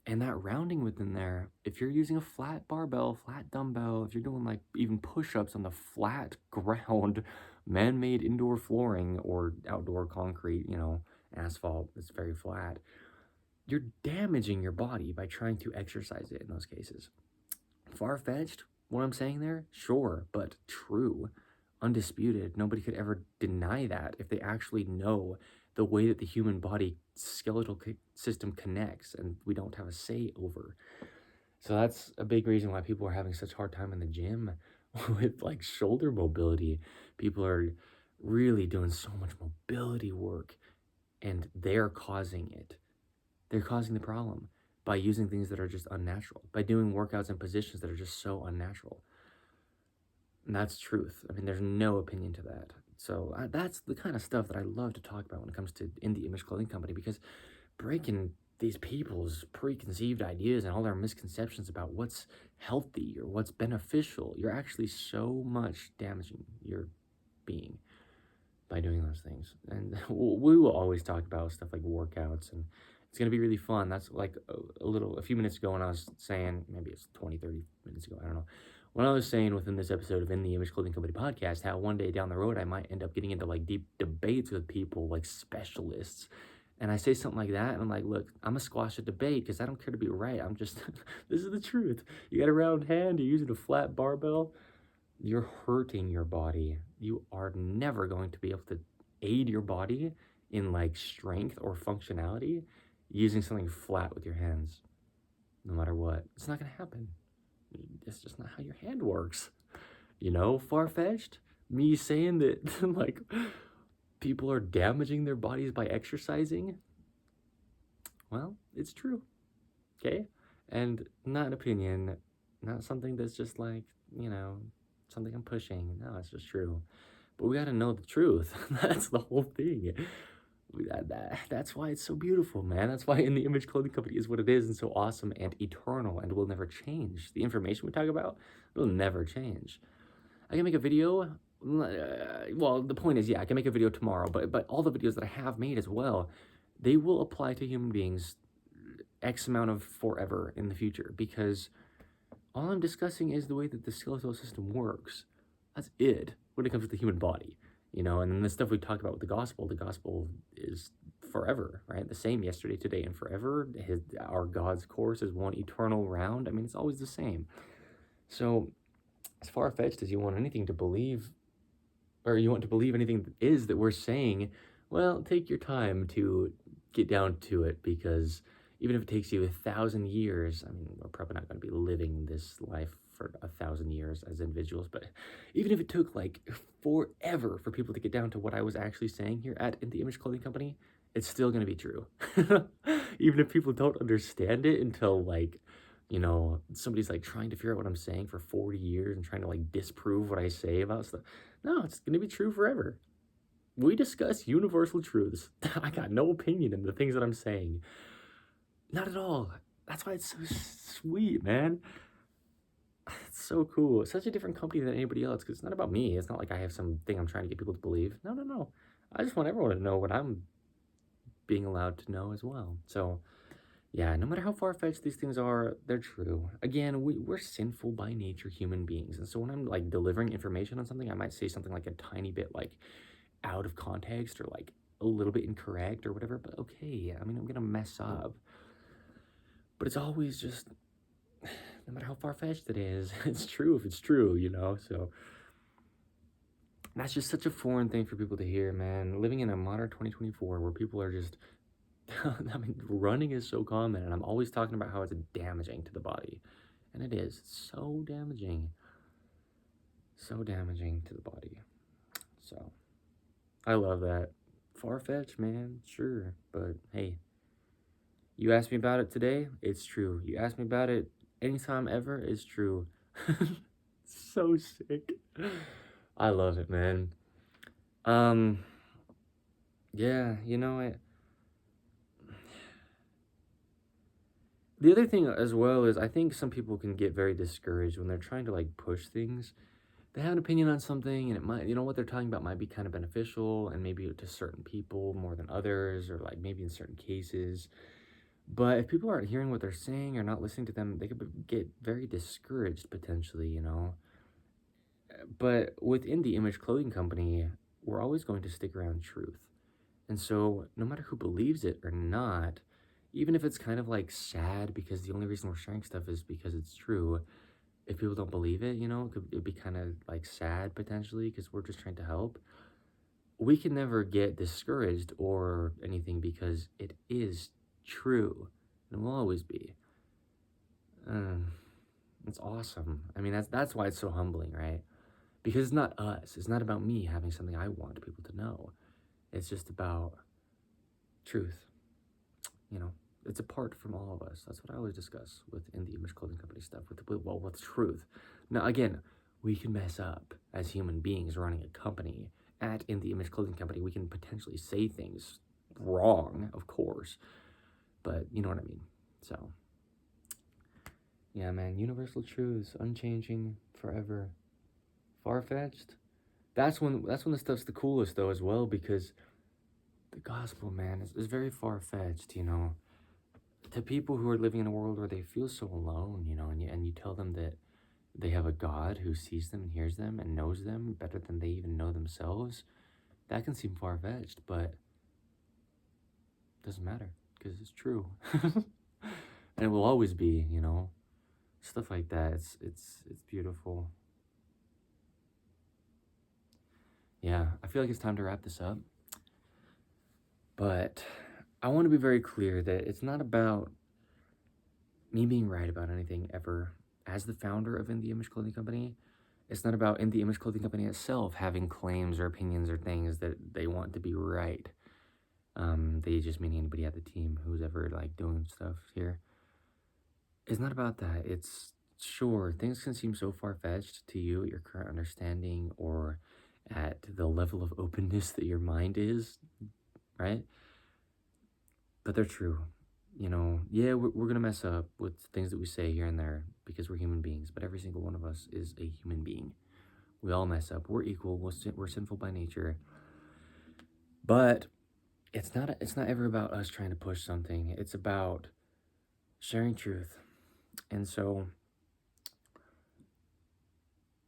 And that rounding within there, if you're using a flat barbell, flat dumbbell, if you're doing even push-ups on the flat ground, man-made indoor flooring or outdoor concrete, asphalt that's very flat, you're damaging your body by trying to exercise it in those cases. Far-fetched, what I'm saying there? Sure, but true. Undisputed. Nobody could ever deny that if they actually know the way that the human body skeletal system connects, and we don't have a say over. So that's a big reason why people are having such a hard time in the gym, with like shoulder mobility. People are really doing so much mobility work, and they're causing it. They're causing the problem by using things that are just unnatural, by doing workouts in positions that are just so unnatural. And that's truth. I mean, there's no opinion to that. So that's the kind of stuff that I love to talk about when it comes to Indie Image Clothing Company, because breaking these people's preconceived ideas and all their misconceptions about what's healthy or what's beneficial, you're actually so much damaging your being by doing those things. And we will always talk about stuff like workouts, and it's going to be really fun. That's like a few minutes ago when I was saying, maybe it's 20, 30 minutes ago, I don't know. When I was saying within this episode of In the Image Clothing Company podcast, how one day down the road, I might end up getting into like deep debates with people like specialists. And I say something like that, and I'm like, look, I'm going to squash a debate because I don't care to be right. I'm just, this is the truth. You got a round hand, you're using a flat barbell, you're hurting your body. You are never going to be able to aid your body in like strength or functionality using something flat with your hands, no matter what. It's not going to happen. It's just not how your hand works. You know, far-fetched? Me saying that, like, people are damaging their bodies by exercising? Well, it's true, okay? And not an opinion, not something that's just like, you know, something I'm pushing. No, it's just true. But we gotta know the truth. That's the whole thing. That's why it's so beautiful, man. That's why In the Image Clothing Company is what it is, and so awesome and eternal and will never change. The information we talk about will never change. I can make a video. Well, the point is, yeah, I can make a video tomorrow, but all the videos that I have made as well, they will apply to human beings X amount of forever in the future, because all I'm discussing is the way that the skeletal system works. That's it when it comes to the human body, you know. And then the stuff we talked about with the gospel is forever, right? The same yesterday, today, and forever. Our God's course is one eternal round. I mean, it's always the same. So as far-fetched as you want anything to believe, or you want to believe anything that is that we're saying, well, take your time to get down to it, because even if it takes you 1,000 years, I mean, we're probably not going to be living this life for 1,000 years as individuals, but even if it took like forever for people to get down to what I was actually saying here at In the Image Clothing Company, it's still going to be true. Even if people don't understand it until like, you know, somebody's like trying to figure out what I'm saying for 40 years and trying to like disprove what I say about stuff. No, it's going to be true forever. We discuss universal truths. I got no opinion in the things that I'm saying. Not at all. That's why it's so sweet, man. It's so cool. It's such a different company than anybody else, because it's not about me. It's not like I have something I'm trying to get people to believe. No. I just want everyone to know what I'm being allowed to know as well. So, yeah, no matter how far-fetched these things are, they're true. Again, we're sinful by nature human beings. And so when I'm like delivering information on something, I might say something like a tiny bit like out of context or like a little bit incorrect or whatever. But okay, I mean, I'm going to mess up. But it's always just, no matter how far-fetched it is, it's true if it's true, you know? So that's just such a foreign thing for people to hear, man. Living in a modern 2024 where people are just, I mean, running is so common, and I'm always talking about how it's damaging to the body. And it is so damaging. So damaging to the body. So, I love that. Far-fetched, man, sure. But, hey, you asked me about it today, it's true. You asked me about it anytime ever, it's true. So sick. I love it, man. Yeah, you know, the other thing as well is I think some people can get very discouraged when they're trying to like push things. They have an opinion on something, and it might, you know, what they're talking about might be kind of beneficial, and maybe to certain people more than others, or like maybe in certain cases. But if people aren't hearing what they're saying or not listening to them, they could get very discouraged potentially, you know. But within the Image Clothing Company, we're always going to stick around truth. And so no matter who believes it or not, even if it's kind of like sad because the only reason we're sharing stuff is because it's true, if people don't believe it, you know, it'd be kind of like sad potentially because we're just trying to help. We can never get discouraged or anything because it is true and will always be. It's awesome. I mean, that's why it's so humbling, right? Because it's not us. It's not about me having something I want people to know. It's just about truth. You know, it's apart from all of us. That's what I always discuss with In the Image Clothing Company stuff. With truth. Now, again, we can mess up as human beings running a company. At In the Image Clothing Company, we can potentially say things wrong, of course, but you know what I mean. So, yeah, man, universal truths, unchanging, forever, far-fetched. That's when the stuff's the coolest though as well, because the gospel, man, is very far-fetched, you know. To people who are living in a world where they feel so alone, you know, and you tell them that they have a God who sees them and hears them and knows them better than they even know themselves, that can seem far-fetched, but it doesn't matter because it's true. And it will always be, you know, stuff like that. It's beautiful. Yeah, I feel like it's time to wrap this up. But I want to be very clear that it's not about me being right about anything ever. As the founder of In the Image Clothing Company, it's not about In the Image Clothing Company itself having claims or opinions or things that they want to be right. They just mean anybody at the team who's ever like doing stuff here. It's not about that. It's sure things can seem so far-fetched to you at your current understanding or at the level of openness that your mind is, right? But they're true. You know, yeah, we're going to mess up with things that we say here and there because we're human beings, but every single one of us is a human being. We all mess up. We're equal. We're sinful by nature. But it's not ever about us trying to push something. It's about sharing truth. And so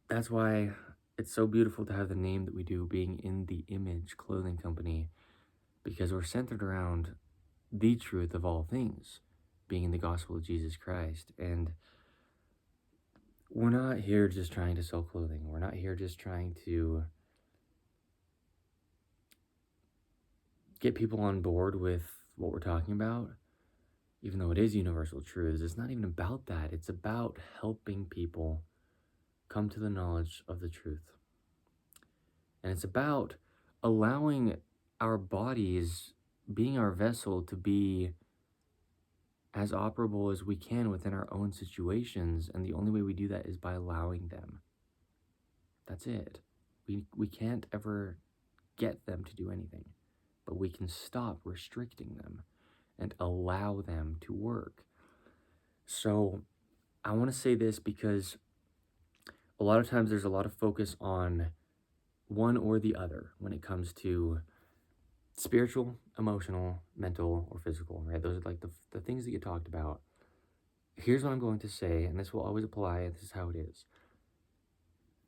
that's why it's so beautiful to have the name that we do, being In the Image Clothing Company, because we're centered around the truth of all things, being in the gospel of Jesus Christ. And we're not here just trying to sell clothing. We're not here just trying to get people on board with what we're talking about, even though it is universal truths. It's not even about that. It's about helping people come to the knowledge of the truth. And it's about allowing our bodies, being our vessel, to be as operable as we can within our own situations. And the only way we do that is by allowing them. That's it. We can't ever get them to do anything, but we can stop restricting them and allow them to work. So I want to say this because a lot of times there's a lot of focus on one or the other when it comes to spiritual, emotional, mental, or physical, right? Those are like the things that you talked about. Here's what I'm going to say, and this will always apply. This is how it is.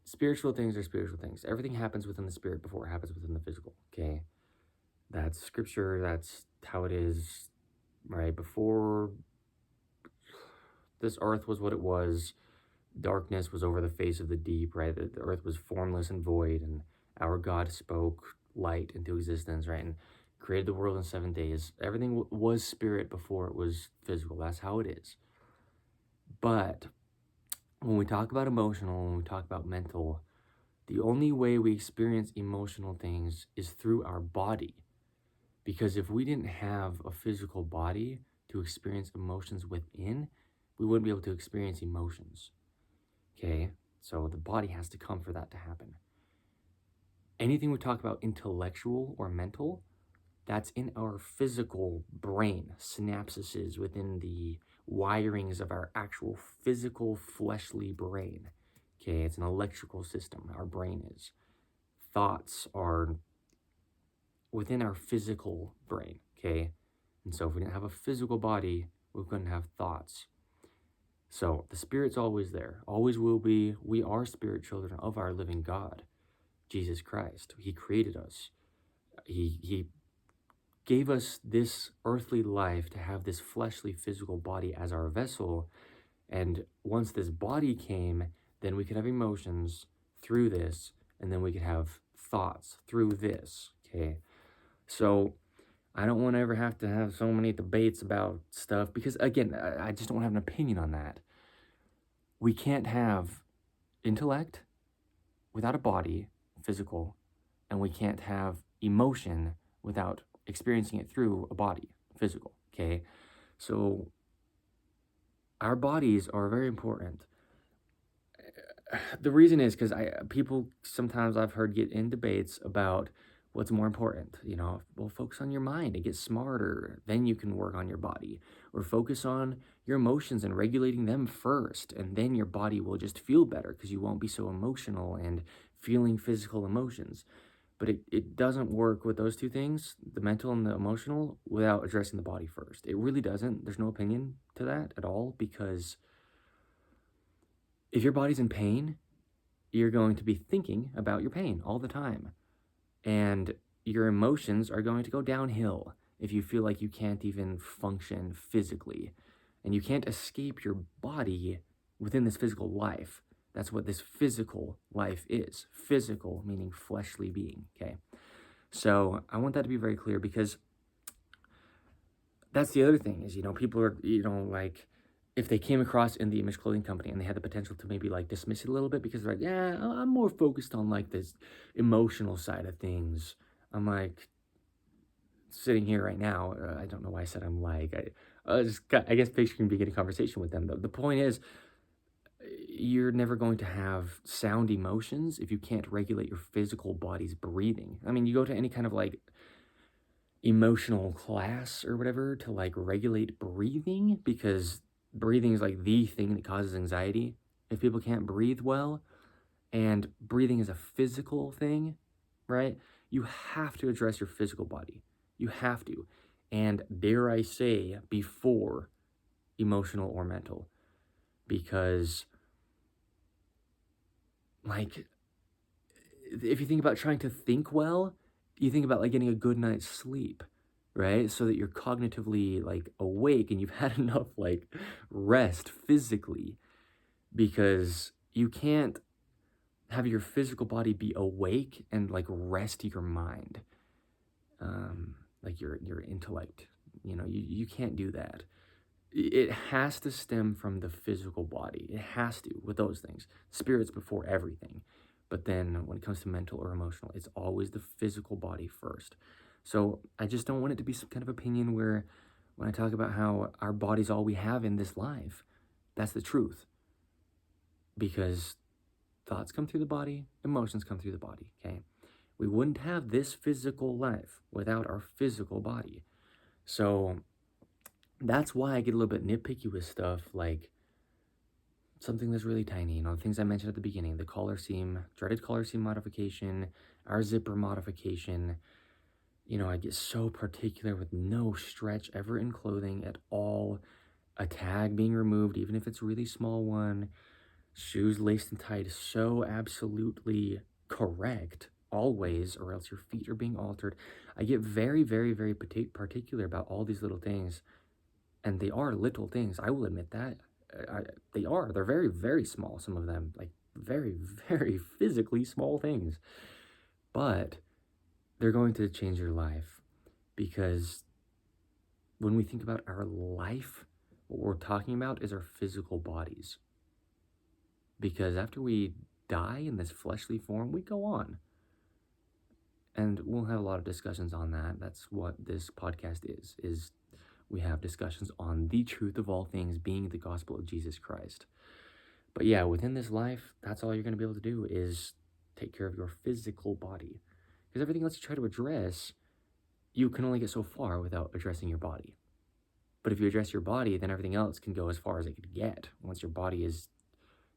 Spiritual things are spiritual things. Everything happens within the spirit before it happens within the physical, okay? That's scripture. That's how it is, right? Before this earth was what it was, darkness was over the face of the deep, right? The earth was formless and void, and our God spoke light into existence, right? And created the world in 7 days. Everything was spirit before it was physical. That's how it is. But when we talk about emotional, when we talk about mental, the only way we experience emotional things is through our body. Because if we didn't have a physical body to experience emotions within, we wouldn't be able to experience emotions. Okay? So the body has to come for that to happen. Anything we talk about intellectual or mental, that's in our physical brain, synapses within the wirings of our actual physical fleshly brain. Okay, it's an electrical system, our brain is. Thoughts are within our physical brain, okay? And so if we didn't have a physical body, we couldn't have thoughts. So the spirit's always there, always will be. We are spirit children of our living God, Jesus Christ. He created us. He gave us this earthly life to have this fleshly physical body as our vessel. And once this body came, then we could have emotions through this, and then we could have thoughts through this, okay? So I don't want to ever have to have so many debates about stuff because, again, I just don't have an opinion on that. we can't have intellect without a body, physical, and we can't have emotion without experiencing it through a body, physical, okay? So our bodies are very important. The reason is because people sometimes I've heard get in debates about what's more important. Well, focus on your mind and get smarter, then you can work on your body. Or focus on your emotions and regulating them first, and then your body will just feel better because you won't be so emotional and feeling physical emotions. But it doesn't work with those two things, the mental and the emotional, without addressing the body first. It really doesn't. There's no opinion to that at all, because if your body's in pain, you're going to be thinking about your pain all the time. And your emotions are going to go downhill if you feel like you can't even function physically. And you can't escape your body within this physical life. That's what this physical life is. Physical meaning fleshly being, okay? So I want that to be very clear, because that's the other thing is, people are, like, if they came across In The Image Clothing Company and they had the potential to maybe like dismiss it a little bit because they're like, yeah, I'm more focused on like this emotional side of things. I'm like sitting here right now. I don't know why I said I'm like, I guess picture can begin a conversation with them though. The point is, you're never going to have sound emotions if you can't regulate your physical body's breathing. I mean, you go to any kind of like emotional class or whatever to like regulate breathing, because breathing is like the thing that causes anxiety. If people can't breathe well, and breathing is a physical thing, right? You have to address your physical body. You have to. And dare I say, before emotional or mental. Because, like, if you think about trying to think well, you think about like getting a good night's sleep, right? So that you're cognitively like awake and you've had enough like rest physically, because you can't have your physical body be awake and like rest your mind, like your intellect. You can't do that. It has to stem from the physical body. It has to, with those things. Spirit's before everything. But then when it comes to mental or emotional, it's always the physical body first. So I just don't want it to be some kind of opinion where when I talk about how our body's all we have in this life, that's the truth. Because thoughts come through the body, emotions come through the body, okay? We wouldn't have this physical life without our physical body. So that's why I get a little bit nitpicky with stuff like something that's really tiny, the things I mentioned at the beginning, the collar seam, dreaded collar seam modification, our zipper modification. I get so particular with no stretch ever in clothing at all, a tag being removed, even if it's a really small one, shoes laced and tied so absolutely correct, always, or else your feet are being altered. I get very, very, very particular about all these little things. And they are little things. I will admit that. They are. They're very, very small, some of them. Like, very, very physically small things. But they're going to change your life. Because when we think about our life, what we're talking about is our physical bodies. Because after we die in this fleshly form, we go on. And we'll have a lot of discussions on that. That's what this podcast is we have discussions on the truth of all things being the gospel of Jesus Christ. But yeah, within this life, that's all you're going to be able to do is take care of your physical body. Because everything else you try to address, you can only get so far without addressing your body. But if you address your body, then everything else can go as far as it could get. Once your body is,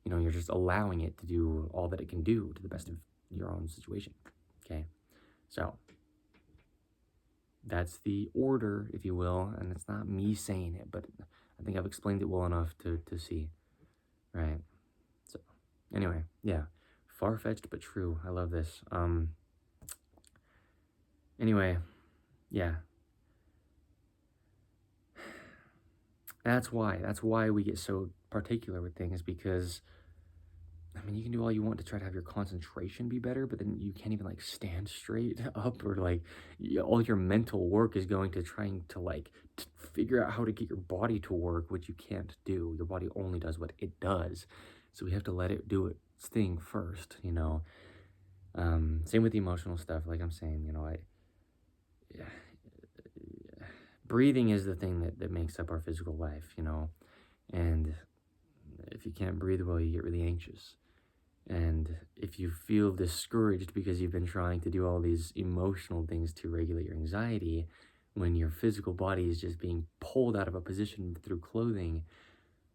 you're just allowing it to do all that it can do to the best of your own situation. Okay? So that's the order, if you will, and it's not me saying it, but I think I've explained it well enough to see, right? So, anyway, yeah, far-fetched but true. I love this. Anyway, yeah, that's why we get so particular with things, because I mean, you can do all you want to try to have your concentration be better, but then you can't even like stand straight up, or like all your mental work is going to trying to like figure out how to get your body to work, which you can't do. Your body only does what it does. So we have to let it do its thing first, you know. Same with the emotional stuff. Like I'm saying, you know, yeah, breathing is the thing that makes up our physical life, you know. And if you can't breathe well, you get really anxious. And if you feel discouraged because you've been trying to do all these emotional things to regulate your anxiety, when your physical body is just being pulled out of a position through clothing,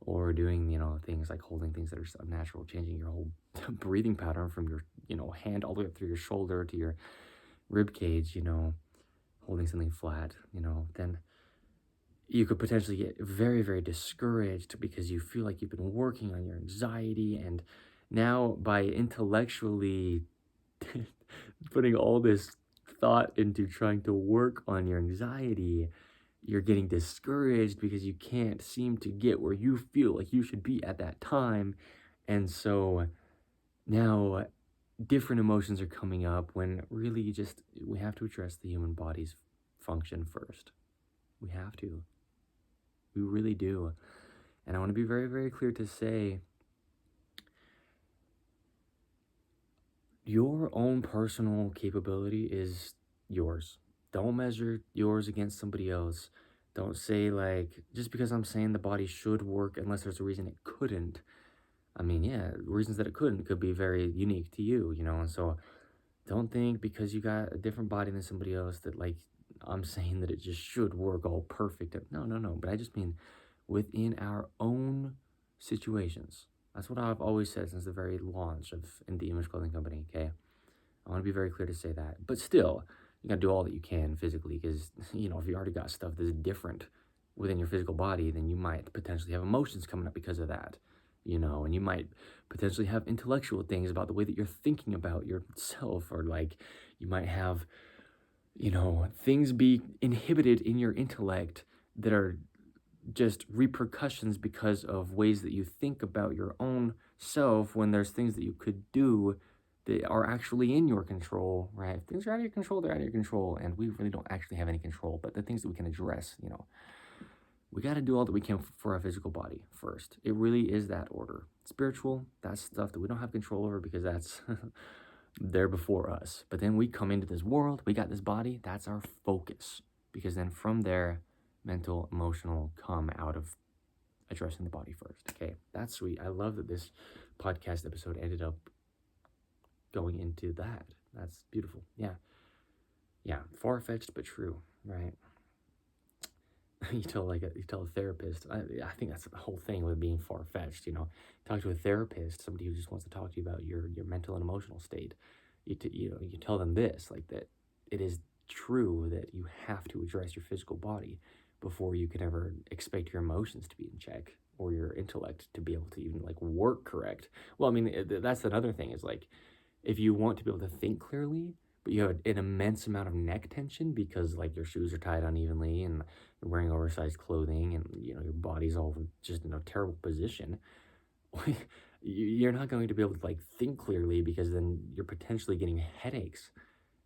or doing, you know, things like holding things that are unnatural, changing your whole breathing pattern from your, you know, hand all the way up through your shoulder to your rib cage, you know, holding something flat, you know, then you could potentially get very, very discouraged because you feel like you've been working on your anxiety, and now by intellectually putting all this thought into trying to work on your anxiety, you're getting discouraged because you can't seem to get where you feel like you should be at that time. And so now different emotions are coming up, when really we have to address the human body's function first. We have to. We really do. And I want to be very, very clear to say, your own personal capability is yours. Don't measure yours against somebody else. Don't say, like, just because I'm saying the body should work unless there's a reason it couldn't. I mean, yeah, reasons that it couldn't could be very unique to you, you know? And so don't think because you got a different body than somebody else that, like, I'm saying that it just should work all perfect. No, no, no. But I just mean within our own situations. That's what I've always said since the very launch of In The Image Clothing Company, okay? I want to be very clear to say that. But still, you got to do all that you can physically, because, you know, if you already got stuff that's different within your physical body, then you might potentially have emotions coming up because of that, you know, and you might potentially have intellectual things about the way that you're thinking about yourself, or like you might have, you know, things be inhibited in your intellect that are just repercussions because of ways that you think about your own self, when there's things that you could do that are actually in your control, right? If things are out of your control, they're out of your control, and we really don't actually have any control. But the things that we can address, you know, we got to do all that we can for our physical body first. It really is that order. Spiritual, that's stuff that we don't have control over because that's there before us. But then we come into this world, we got this body, that's our focus. Because then from there, mental, emotional come out of addressing the body first. Okay, that's sweet. I love that this podcast episode ended up going into that. That's beautiful. Yeah, far-fetched but true, right? You tell a therapist. I think that's the whole thing with being far-fetched. You know, talk to a therapist, somebody who just wants to talk to you about your mental and emotional state. You tell them this, like, that it is true that you have to address your physical body before you can ever expect your emotions to be in check, or your intellect to be able to even like work correct. Well, I mean, that's another thing, is like, if you want to be able to think clearly, but you have an immense amount of neck tension because like your shoes are tied unevenly, and you're wearing oversized clothing, and you know your body's all just in a terrible position, you're not going to be able to like think clearly, because then you're potentially getting headaches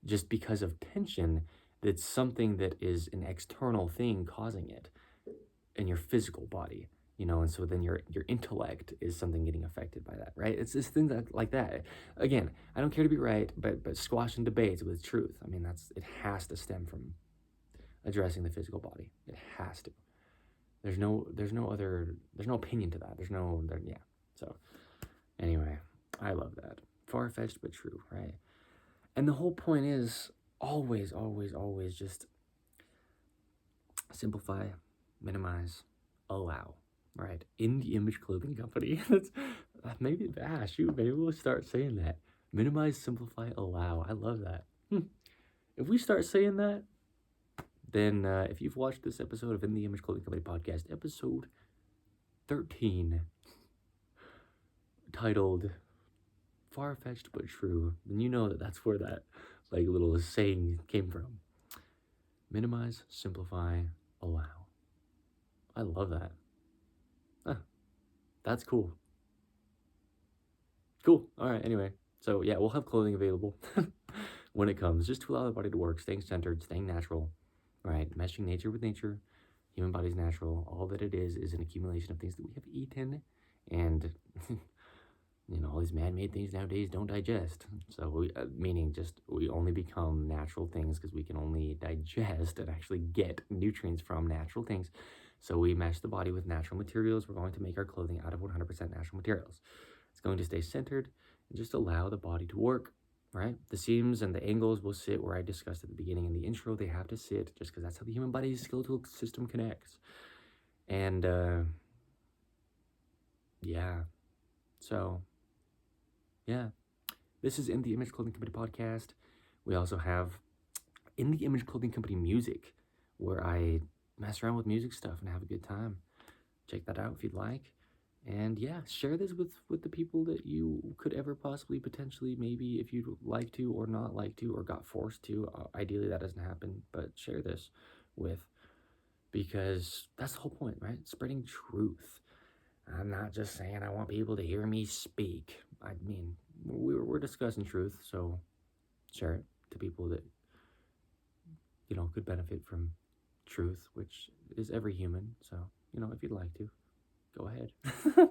just because of tension. That's something that is an external thing causing it in your physical body, you know. And so then your intellect is something getting affected by that, right? It's this thing that, like that. Again, I don't care to be right, but squashing debates with truth, I mean, it has to stem from addressing the physical body. It has to. There's no opinion to that. Yeah. So anyway, I love that. Far-fetched but true, right? And the whole point is always, always, always just simplify, minimize, allow, right? In the Image Clothing Company. That's maybe, shoot, maybe we'll start saying that. Minimize, simplify, allow. I love that. If we start saying that, then if you've watched this episode of In the Image Clothing Company podcast, episode 13, titled Far-Fetched But True, then you know that that's where that like little saying came from. Minimize, simplify, allow. I love that. That's cool. Cool. All right. Anyway, so yeah, we'll have clothing available when it comes, just to allow the body to work, staying centered, staying natural, right? Meshing nature with nature. Human body's natural. All that it is an accumulation of things that we have eaten, and all these man-made things nowadays don't digest. So, meaning just we only become natural things because we can only digest and actually get nutrients from natural things. So we mesh the body with natural materials. We're going to make our clothing out of 100% natural materials. It's going to stay centered and just allow the body to work, right? The seams and the angles will sit where I discussed at the beginning in the intro. They have to sit just because that's how the human body's skeletal system connects. And yeah, so yeah, this is In the Image Clothing Company podcast. We also have In the Image Clothing Company music, where I mess around with music stuff and have a good time. Check that out if you'd like. And yeah, share this with the people that you could ever possibly, potentially, maybe if you'd like to or not like to or got forced to. Ideally, that doesn't happen, but share this with, because that's the whole point, right? Spreading truth. I'm not just saying I want people to hear me speak. I mean, we're discussing truth, so share it to people that could benefit from truth, which is every human. So if you'd like to, go ahead.